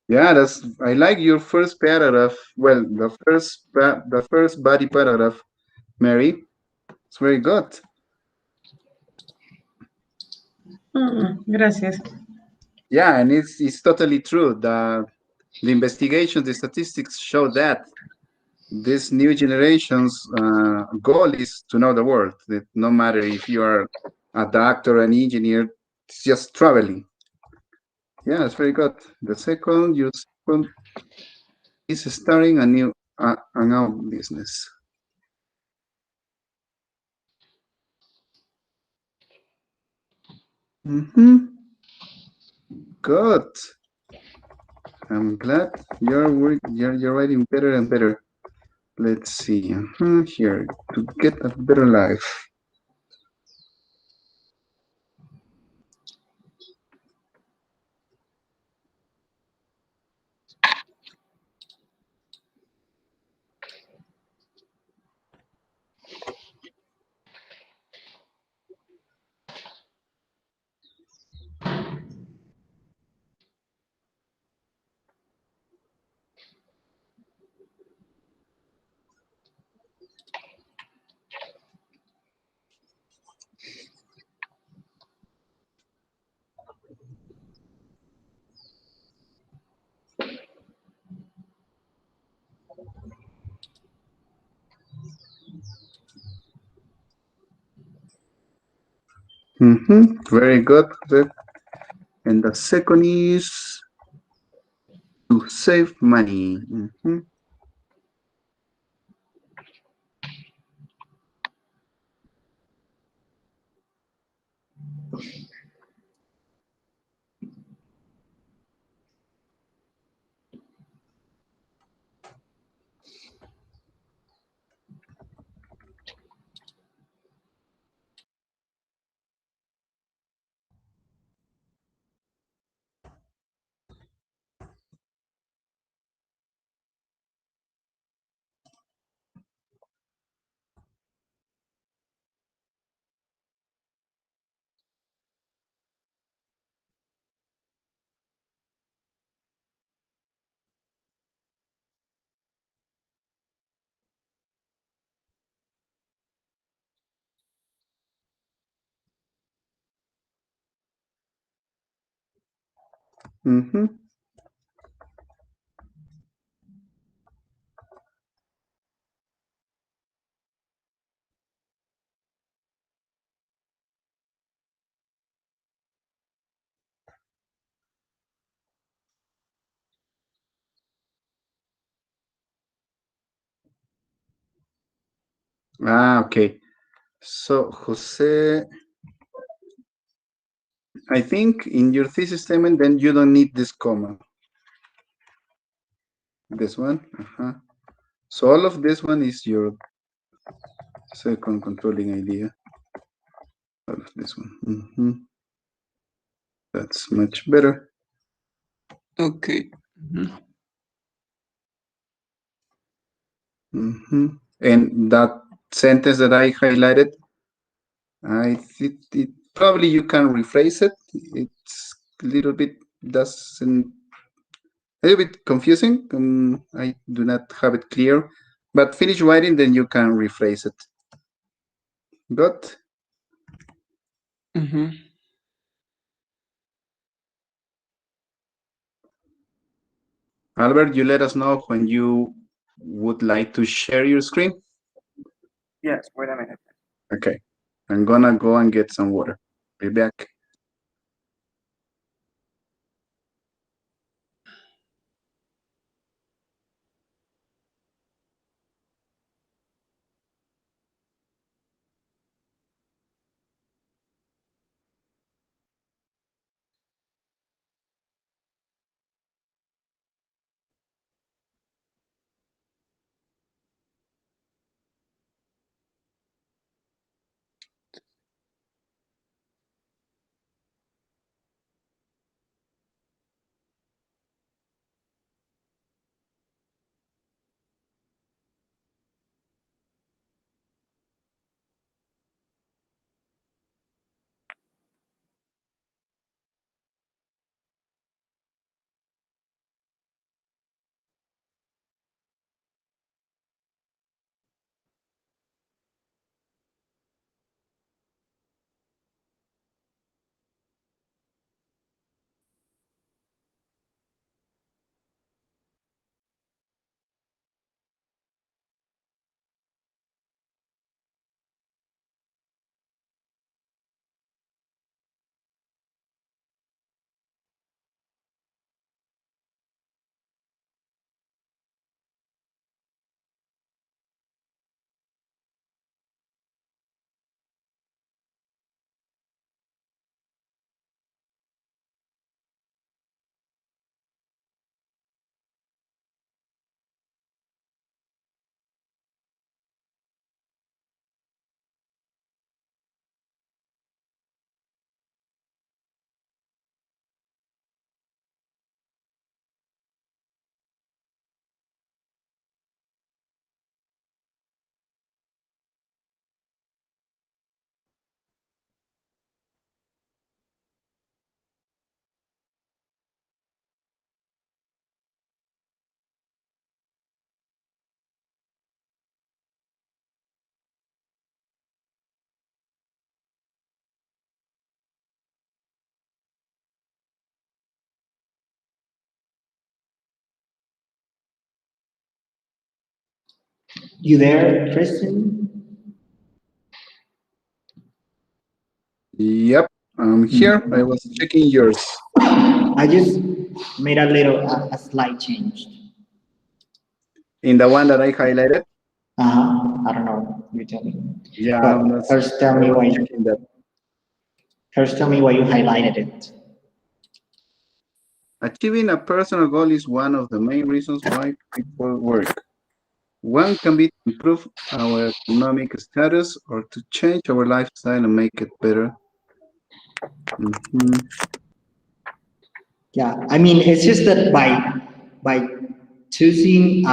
Yeah, that's. I like your first paragraph. Well, the first body paragraph, Mary. It's very good. Gracias. Yeah, and it's totally true. The investigations, the statistics show that this new generation's goal is to know the world. That no matter if you are a doctor, an engineer, it's just traveling. Yeah, it's very good. The second, your second is starting an own business. Mm-hmm. Good. I'm glad you're writing better and better. Let's see. Here to get a better life. Very good. And the second is to save money. Mm-hmm. Okay. So, Jose, I think in your thesis statement, then you don't need this comma. This one. So all of this one is your second controlling idea. All of this one. That's much better. Okay. And that sentence that I highlighted, I think it probably you can rephrase it. It's a little bit doesn't a little bit confusing. I do not have it clear, but finish writing, then you can rephrase it. Good. Albert, you let us know when you would like to share your screen. Yes, wait a minute. Okay, I'm gonna go and get some water. Be back. You there, Kristen? Yep, I'm here. I was checking yours. I just made a slight change. In the one that I highlighted. Uh-huh. I don't know. You tell me. Yeah, But I'm not. first, tell I me was why. checking that. First, tell me why you highlighted it. Achieving a personal goal is one of the main reasons why people work. One can be to improve our economic status or to change our lifestyle and make it better. Mhm. Yeah, I mean, it's just that by choosing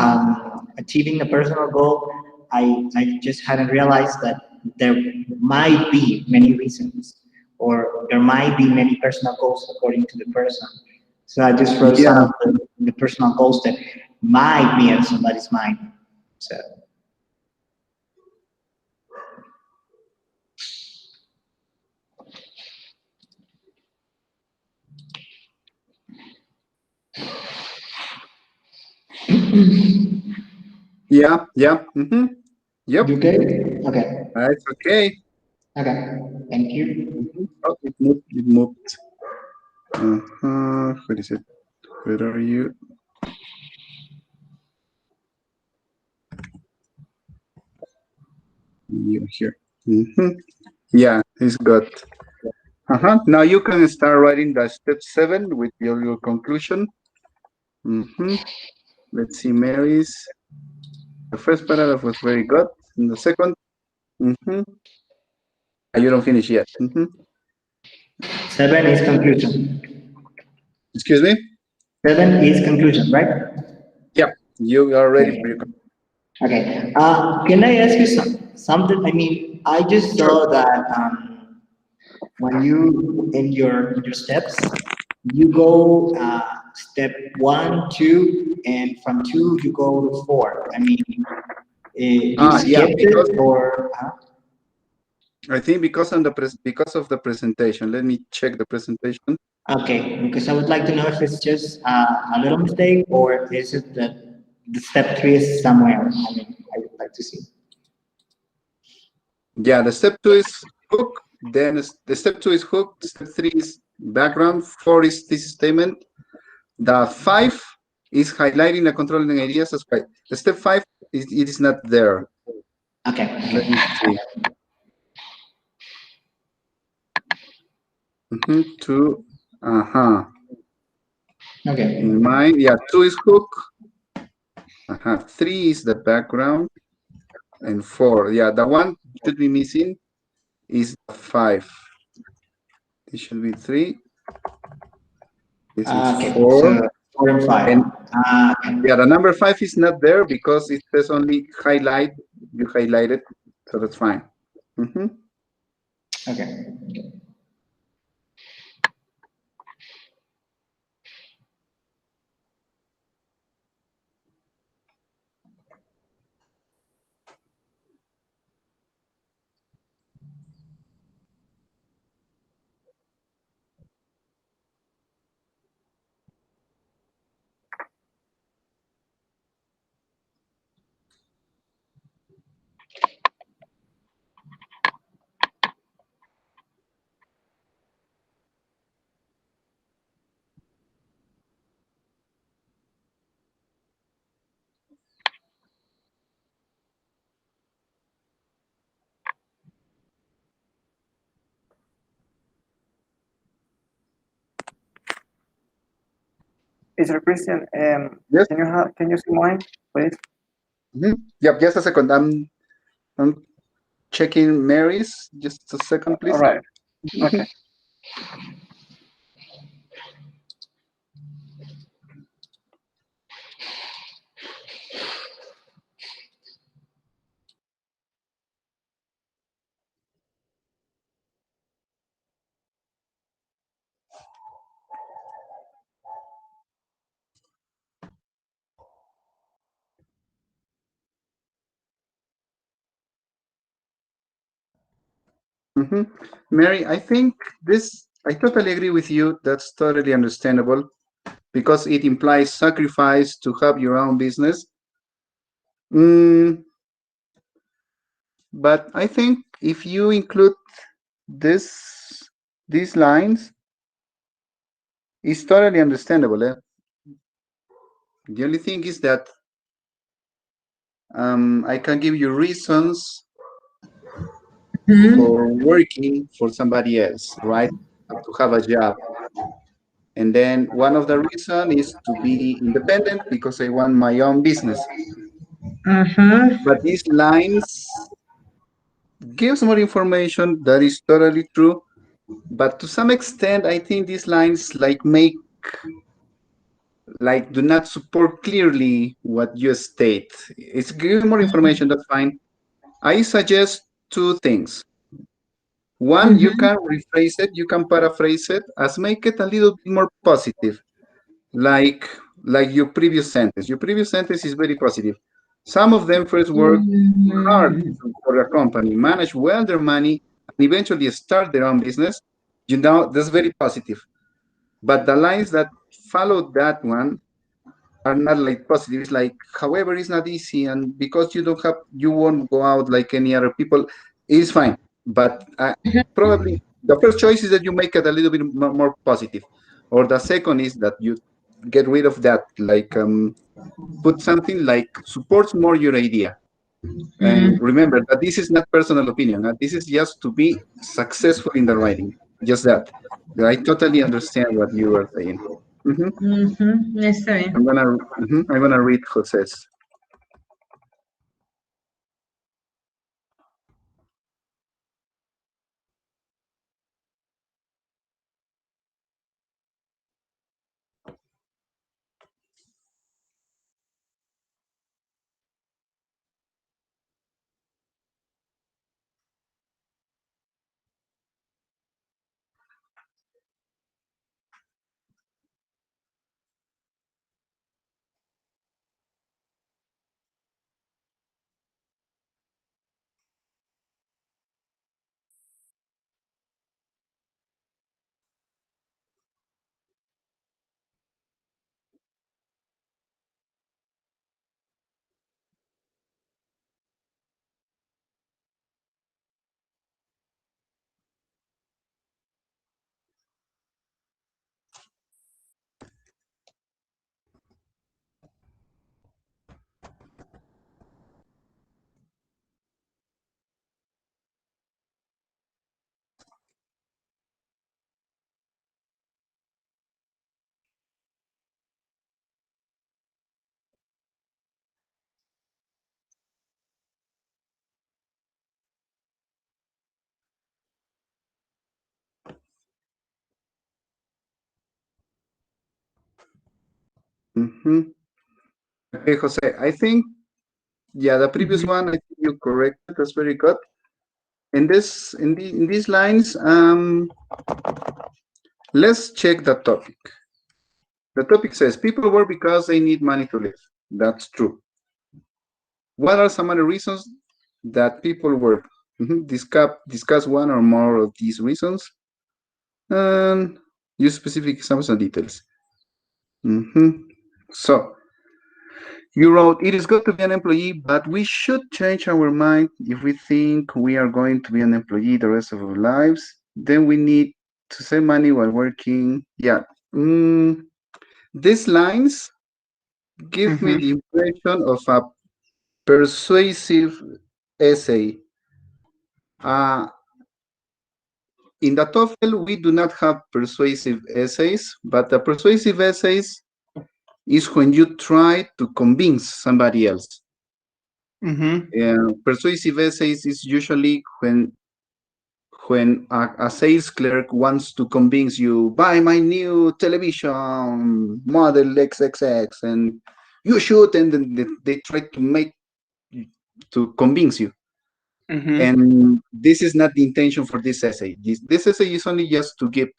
achieving a personal goal, I just hadn't realized that there might be many reasons, or there might be many personal goals according to the person. So I just wrote some Yeah, of the personal goals that might be in somebody's mind. So yeah, yeah. Mm-hmm. Yep, you okay? Okay, it's okay. okay. Thank you. Mhm. Oh, it moved. It moved. Where is it? Where are you? You're here. Hmm. Yeah, it's good. Now you can start writing the step 7 with your conclusion. Hmm. Let's see, Mary's. The first paragraph was very good. And the second, hmm you don't finish yet. Seven is conclusion. Excuse me? Seven is conclusion, right? Yeah, you are ready for your. Okay. Okay. Can I ask you something? I mean, I just Sure. saw that when you in your steps, you go step one, two, and from two you go to four. I mean, you Yeah, skipped because it or I think because of the presentation. Let me check the presentation. Okay, because I would like to know if it's just a little mistake or is it that the step three is somewhere. I mean, I would like to see. Yeah, the step two is hook. Then the step two is hook. Step three is background. Four is this statement. The five is highlighting the controlling ideas as right. The step five is it is not there. Okay, Let me okay, see. Two. Uh-huh. okay. In mine, yeah, two is hook. Uh-huh. Three is the background. And four. Yeah, the one should be missing is five. It should be three. This is Okay, four. so 4 and 5. And Okay. yeah, the number five is not there because it says only highlight. You highlight it, so that's fine. Mhm. Okay. Is there Christian? Yes. Can you see mine, please? Yep. Just a second. I'm checking Mary's. Just a second, All please. right. Okay. Mhm. Mary, I think this. I totally agree with you. That's totally understandable because it implies sacrifice to have your own business. Mm, but I think if you include this these lines, it's totally understandable. The only thing is that I can give you reasons Mhm. for working for somebody else, right? To have a job. And then one of the reason is to be independent because I want my own business. Uh-huh. But these lines gives more information. That is totally true. But to some extent, I think these lines do not support clearly what you state. It's giving more information. That's fine. I suggest two things. One, you Mhm. can rephrase it, you can paraphrase it as make it a little bit more positive, like your previous sentence. Your previous sentence is very positive. Some of them first work hard Mhm. for a company, manage well their money, and eventually start their own business. That's very positive. But the lines that follow that one are not like positive. It's like, however, it's not easy, and because you won't go out like any other people. It's fine. But probably the first choice is that you make it a little bit more positive, or the second is that you get rid of that, like put something like supports more your idea. And Mhm. remember that this is not personal opinion. This is just to be successful in the writing. Just that. I totally understand what you are saying. Mhm. Mhm. Está bien. I'm gonna read Jose's. Mm-hmm. Okay, Jose. I think, yeah, the previous Mhm. one, I think you corrected. That's very good. In these lines, let's check the topic. The topic says people work because they need money to live. That's true. What are some other reasons that people work? Discuss one or more of these reasons and use specific examples and details. Mhm. So you wrote, it is good to be an employee, but we should change our mind if we think we are going to be an employee the rest of our lives. Then we need to save money while working. Yeah. Mm, these lines give me Mhm. the impression of a persuasive essay. Uh, in the TOEFL, we do not have persuasive essays, but the persuasive essays is when you try to convince somebody else. Mhm. Persuasive essays is usually when a sales clerk wants to convince you buy my new television model XXX and you should, and then they try to make to convince you. Mhm. And this is not the intention for this essay. This essay is only just to give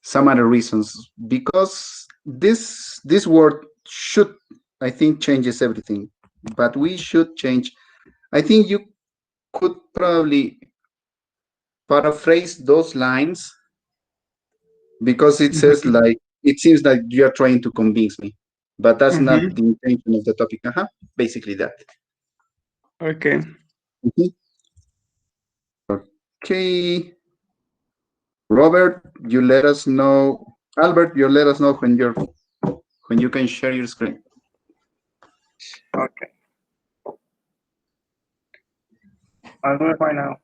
some other reasons because this word should, I think, changes everything. But we should change. I think you could probably paraphrase those lines because it says Mhm. like it seems like you are trying to convince me, but that's not Mhm. the intention of the topic. Basically that. Okay. Mhm. Okay, Robert, you let us know. Albert, you let us know when you can share your screen. Okay, I'll do it right now.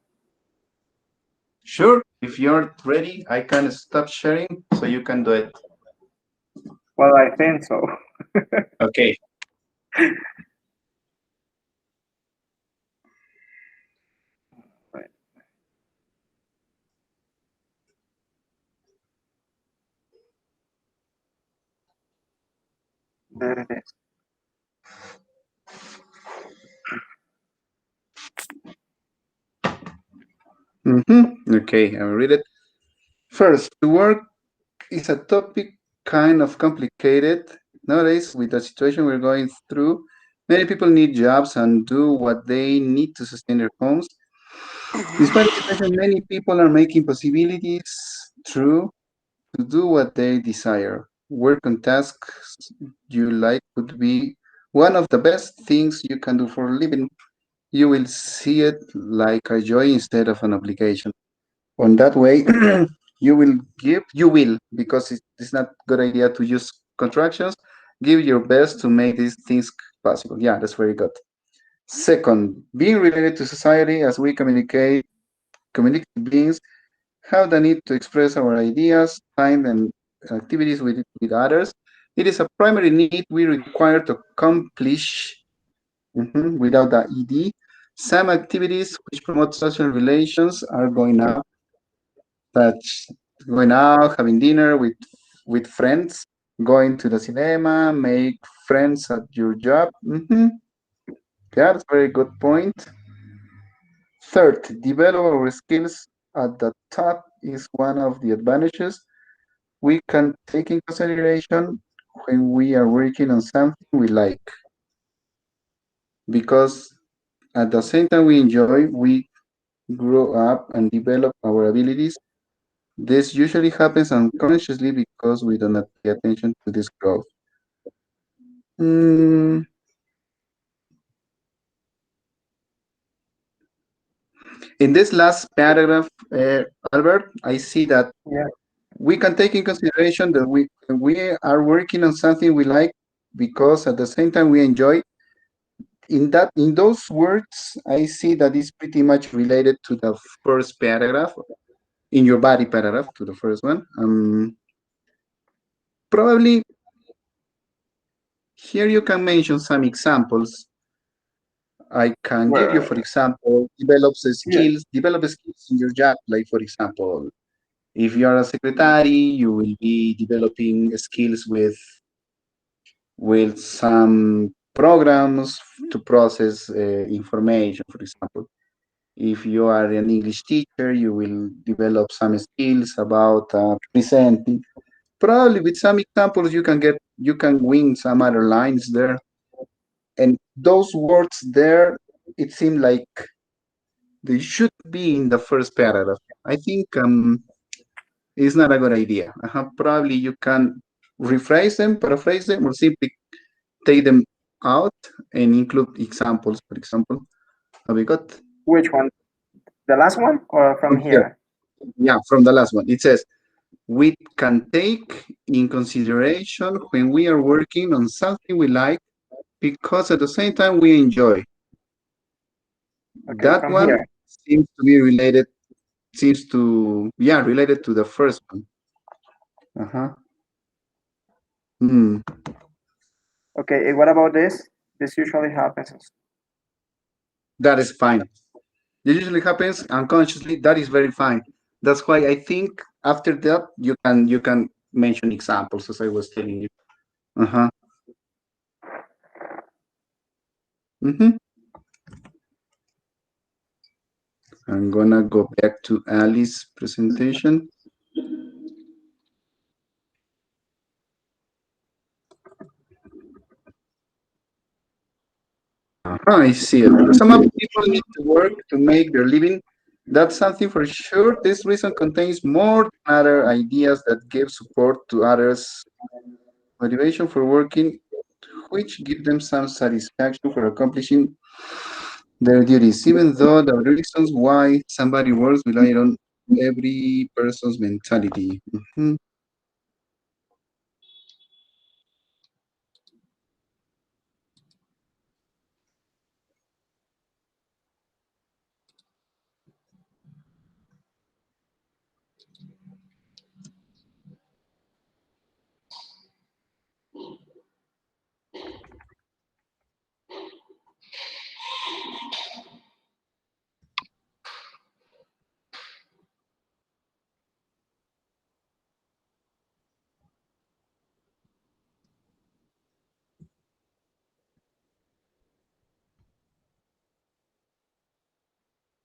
Sure. If you're ready, I can stop sharing so you can do it. Well, I think so. Okay. Right, there it is. Okay, I'll read it. First, the work is a topic kind of complicated. Nowadays, with the situation we're going through, many people need jobs and do what they need to sustain their homes. Despite the situation, many people are making possibilities through to do what they desire. Work on tasks you like could be one of the best things you can do for a living. You will see it like a joy instead of an obligation. On that way, you will, because it's not good idea to use contractions, give your best to make these things possible. Yeah, that's very good. Second, being related to society as we communicate beings have the need to express our ideas, find and activities with others. It is a primary need we require to accomplish without the ED. Some activities which promote social relations are such going out, having dinner with friends, going to the cinema, make friends at your job. Yeah, that's a very good point. Third, develop our skills at the top is one of the advantages we can take in consideration when we are working on something we like. Because at the same time we enjoy, we grow up and develop our abilities. This usually happens unconsciously because we do not pay attention to this growth. Mm, in this last paragraph, Albert, I see that Yeah. we can take in consideration that we are working on something we like because at the same time we enjoy. In those words, I see that it's pretty much related to the first paragraph in your body paragraph to the first one. Probably here you can mention some examples. I can give you, Well, for example, develop skills in your job, like for example, If you are a secretary, you will be developing skills with some programs to process information, for example. If you are an English teacher, you will develop some skills about presenting. Probably with some examples, you can win some other lines there. And those words there, it seemed like they should be in the first paragraph. I think it's not a good idea. Probably you can rephrase them, paraphrase them, or simply take them out and include examples. For example, have we got Which one? The last one or from from here? here? Yeah, from the last one. It says we can take in consideration when we are working on something we like because at the same time we enjoy. Okay, That from one here. seems to be related, seems to, yeah, related to the first one. Uh-huh. Hmm. Okay, and what about this? This usually happens. That is fine. It usually happens unconsciously. That is very fine. That's why I think after that you can mention examples as I was telling you. Uh-huh. Mm-hmm. I'm gonna go back to Alice's presentation. I see it. Some of people need to work to make their living. That's something for sure. This reason contains more than other ideas that give support to others, motivation for working, which give them some satisfaction for accomplishing their duties, even though the reasons why somebody works rely on every person's mentality. Mhm.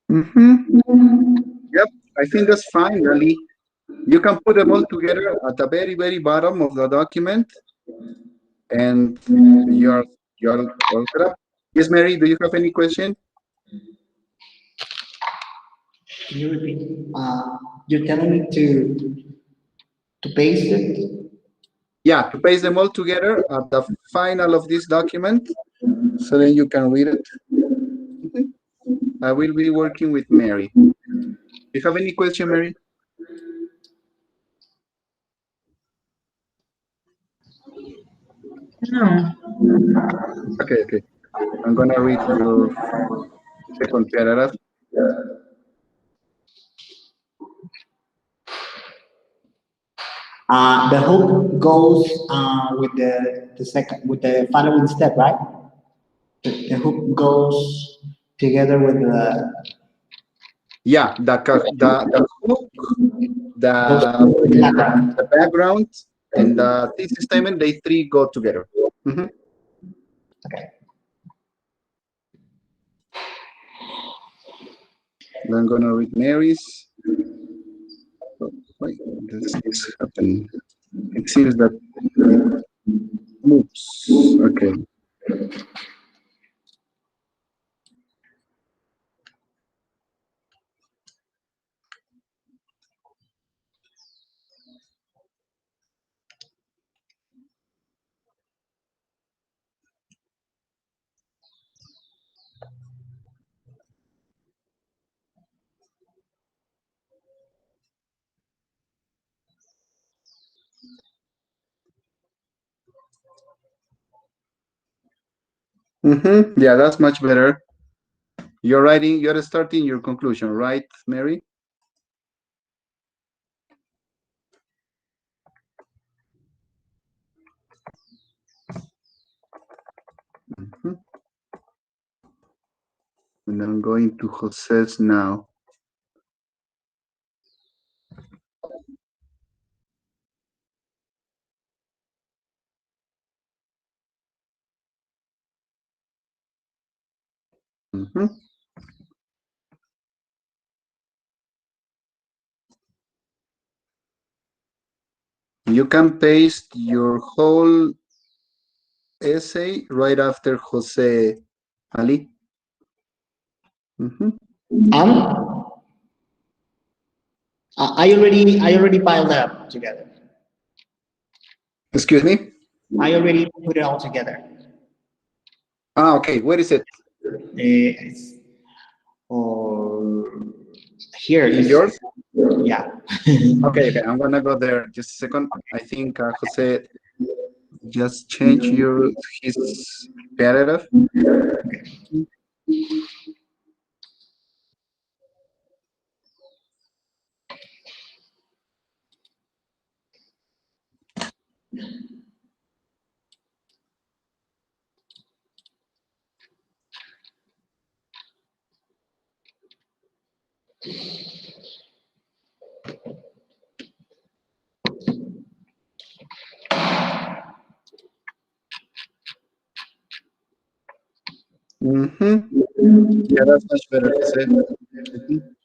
Mhm. Yep, I think that's fine, really. You can put them all together at the very, very bottom of the document, and you're all set up. Yes, Mary, do you have any question? Can you repeat? You're telling me to paste it? Yeah, to paste them all together at the final of this document, so then you can read it. Mhm. I will be working with Mary. Do you have any question, Mary? No. Okay, okay. I'm gonna read your second paragraph. The hook goes with the second with the following step, right? The hook goes together with Yeah, the hook, goes the with the background. the background, and the thesis statement, they three go together. Mhm. Okay. I'm gonna read Mary's. Oh, wait, this is happening. It seems that it moves. Okay. Yeah, that's much better. You're starting your conclusion, right, Mary? Mhm. And I'm going to Jose's now. Mhm. You can paste your whole essay right after Jose Ali. Mhm. Um, I already piled up together. Excuse me? I already put it all together. Ah, okay. Where is it? It's, or here In is, yours? yeah. Okay, okay. I'm gonna go there. Just a second. I think Jose just changed his paragraph. Mm-hmm. Yeah, that's much better, Jose. Mhm.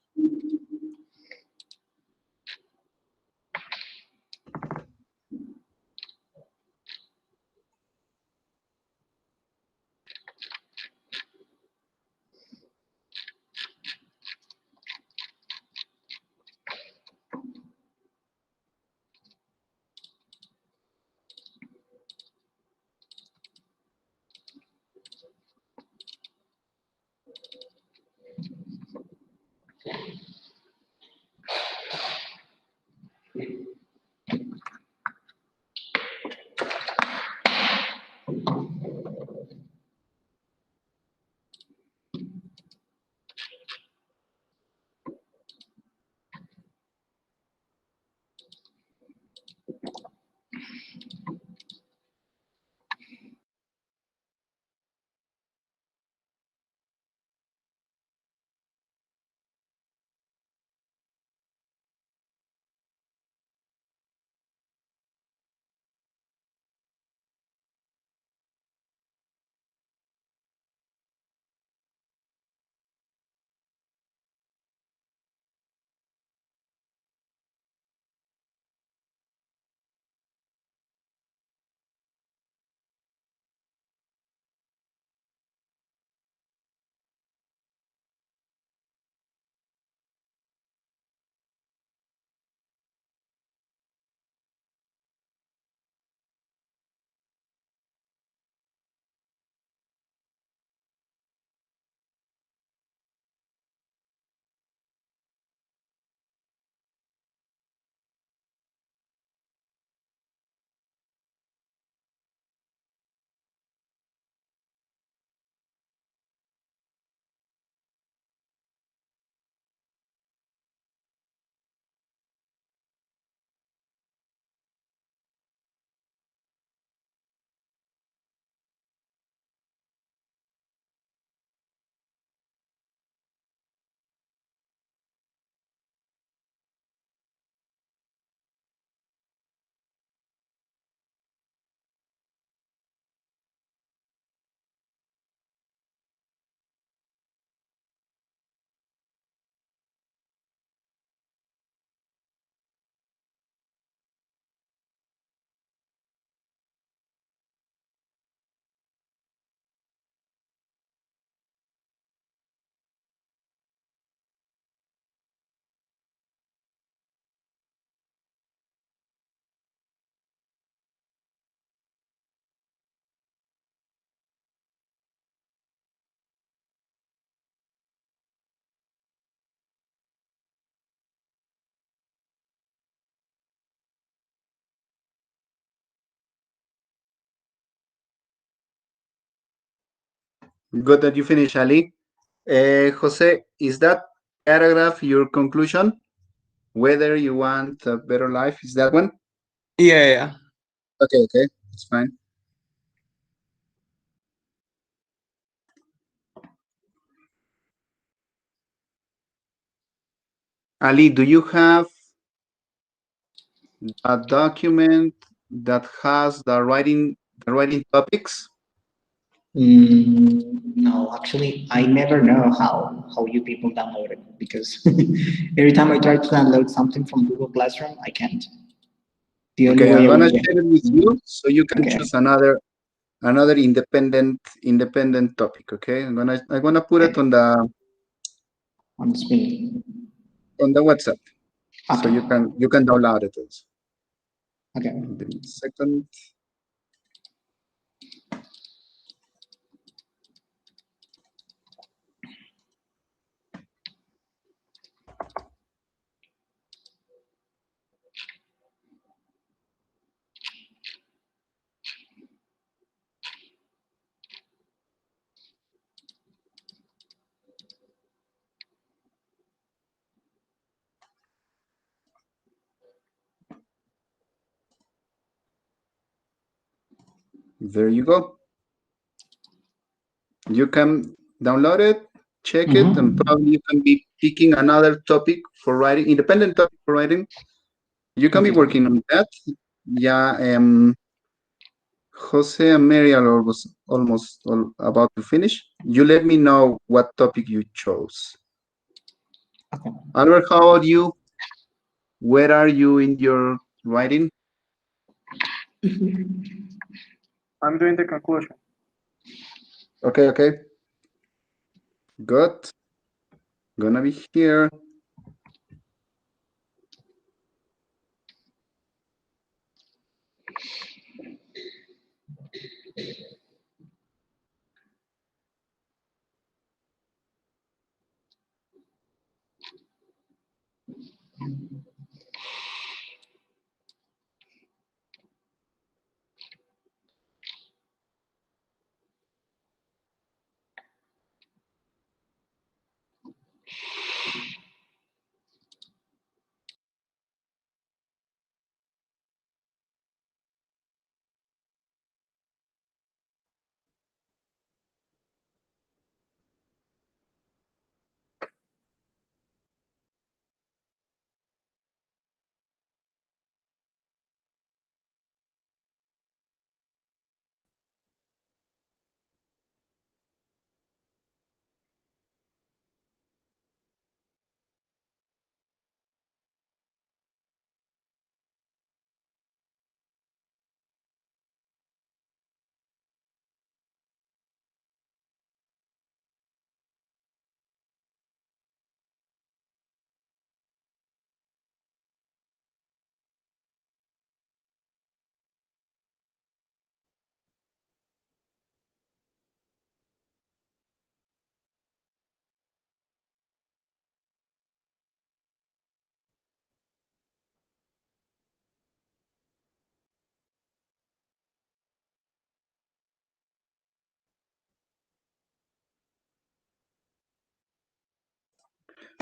Good that you finish, Ali. Jose, is that paragraph your conclusion? Whether you want a better life, is that one? Yeah, yeah. Okay, okay, it's fine. Ali, do you have a document that has the writing topics? No, actually, I never know how you people download it because every time I try to download something from Google Classroom, I can't. The only Okay, I'm way I gonna will. share it with you so you can Okay, choose another independent topic. Okay, I'm gonna put it okay, on the screen. on the WhatsApp so Okay, you can download it also. okay. Give me a second. There you go. You can download it, check it, and Mm-hmm. probably you can be picking another topic for writing, independent topic for writing. You can be Okay. working on that. Yeah, Jose and Mary are almost all about to finish. You let me know what topic you chose. Okay. Albert, how about you? Where are you in your writing? I'm doing the conclusion. Okay, okay, good. Gonna be here.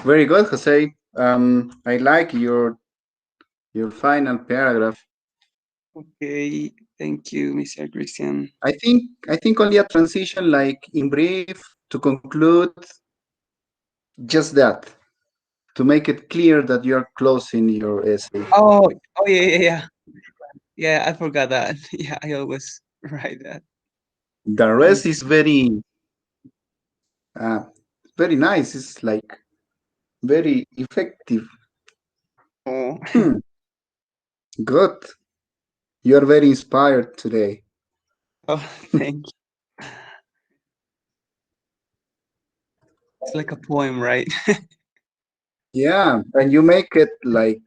Very good, Jose. I like your final paragraph. Okay, thank you, Mr. Christian. I think only a transition like in brief to conclude just that to make it clear that you are closing your essay. Oh, yeah, yeah, yeah. Yeah, I forgot that. Yeah, I always write that. The Thank rest is uh, very nice. It's like very effective. you. Hmm, good. You are very inspired today. Oh, thank you. It's like a poem, right? Yeah, and you make it like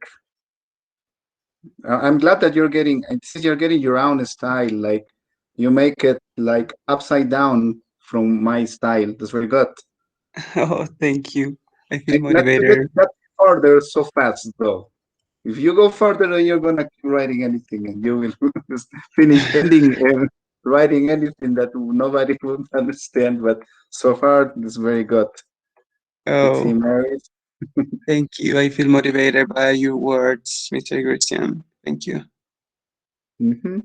I'm glad that you're getting since you're getting your own style. Like you make it like upside down from my style. That's very good. Oh, thank you. I feel And not to get motivated. that further so fast though. If you go further, then you're gonna keep writing anything, and you will just finish ending writing anything that nobody would understand. But so far, it's very good. Let's see, Oh, Mary. thank you. I feel motivated by your words, Mr. Christian. Thank you. Mm-hmm.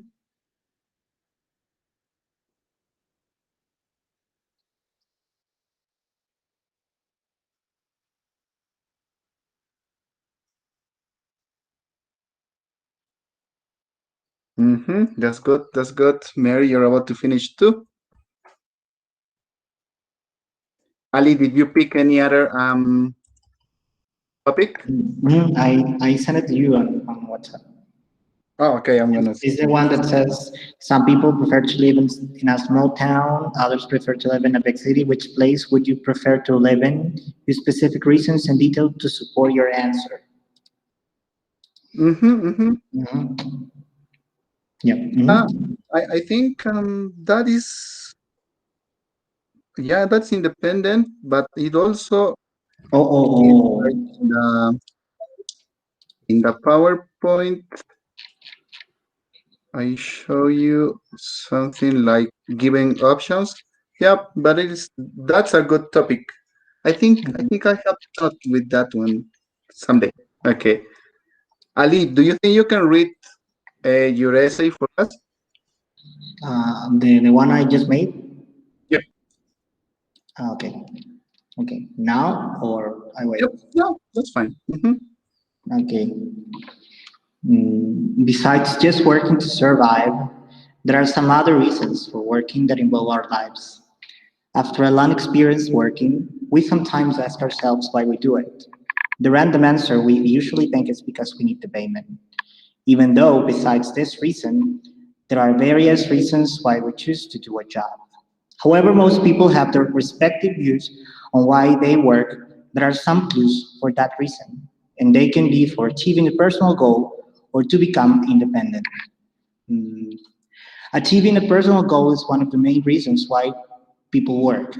Mm-hmm. That's good. That's good. Mary, you're about to finish too. Ali, did you pick any other topic? I sent it to you on WhatsApp. Oh, okay, I'm gonna. Is the one that says some people prefer to live in a small town, others prefer to live in a big city. Which place would you prefer to live in? Use specific reasons and detail to support your answer. Mm-hmm, mm-hmm. Mhm. Yep. I think that is, yeah, that's independent, but it also Oh, is oh, like oh. in the PowerPoint. I show you something like giving options. Yep, but that's a good topic. I think I have thought with that one someday. Okay, Ali, do you think you can read your essay for us? The one I just made. Yep. Okay. Okay. Now or I wait. Yep. No, that's fine. Okay. Besides just working to survive, there are some other reasons for working that involve our lives. After a long experience working, we sometimes ask ourselves why we do it. The random answer we usually think is because we need the payment, even though, besides this reason, there are various reasons why we choose to do a job. However, most people have their respective views on why they work. There are some clues for that reason, and they can be for achieving a personal goal or to become independent. Mm, Achieving a personal goal is one of the main reasons why people work.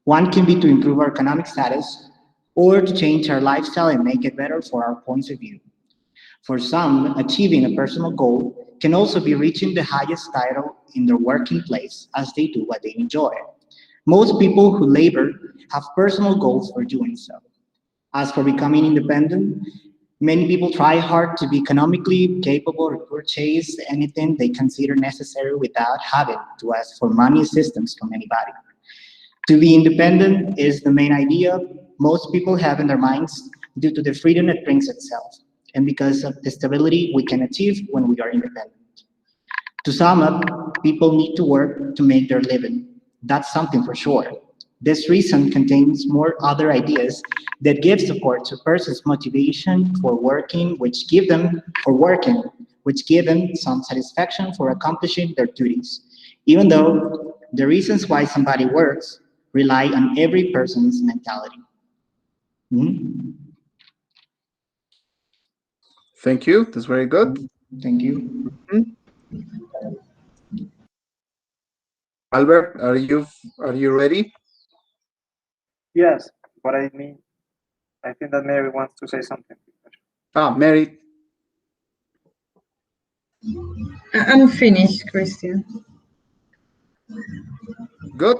One can be to improve our economic status or to change our lifestyle and make it better for our points of view. For some, achieving a personal goal can also be reaching the highest title in their working place as they do what they enjoy. Most people who labor have personal goals for doing so. As for becoming independent, many people try hard to be economically capable to purchase anything they consider necessary without having to ask for money assistance from anybody. To be independent is the main idea most people have in their minds due to the freedom it brings itself, and because of the stability we can achieve when we are independent. To sum up, people need to work to make their living. That's something for sure. This reason contains more other ideas that give support to a person's motivation for working, which give them some satisfaction for accomplishing their duties. Even though the reasons why somebody works rely on every person's mentality. Mhm. Thank you. That's very good. Thank you. Mhm. Albert, are you ready? Yes, but I mean, I think that Mary wants to say something. Ah, Mary. I'm finished, Christian. Good.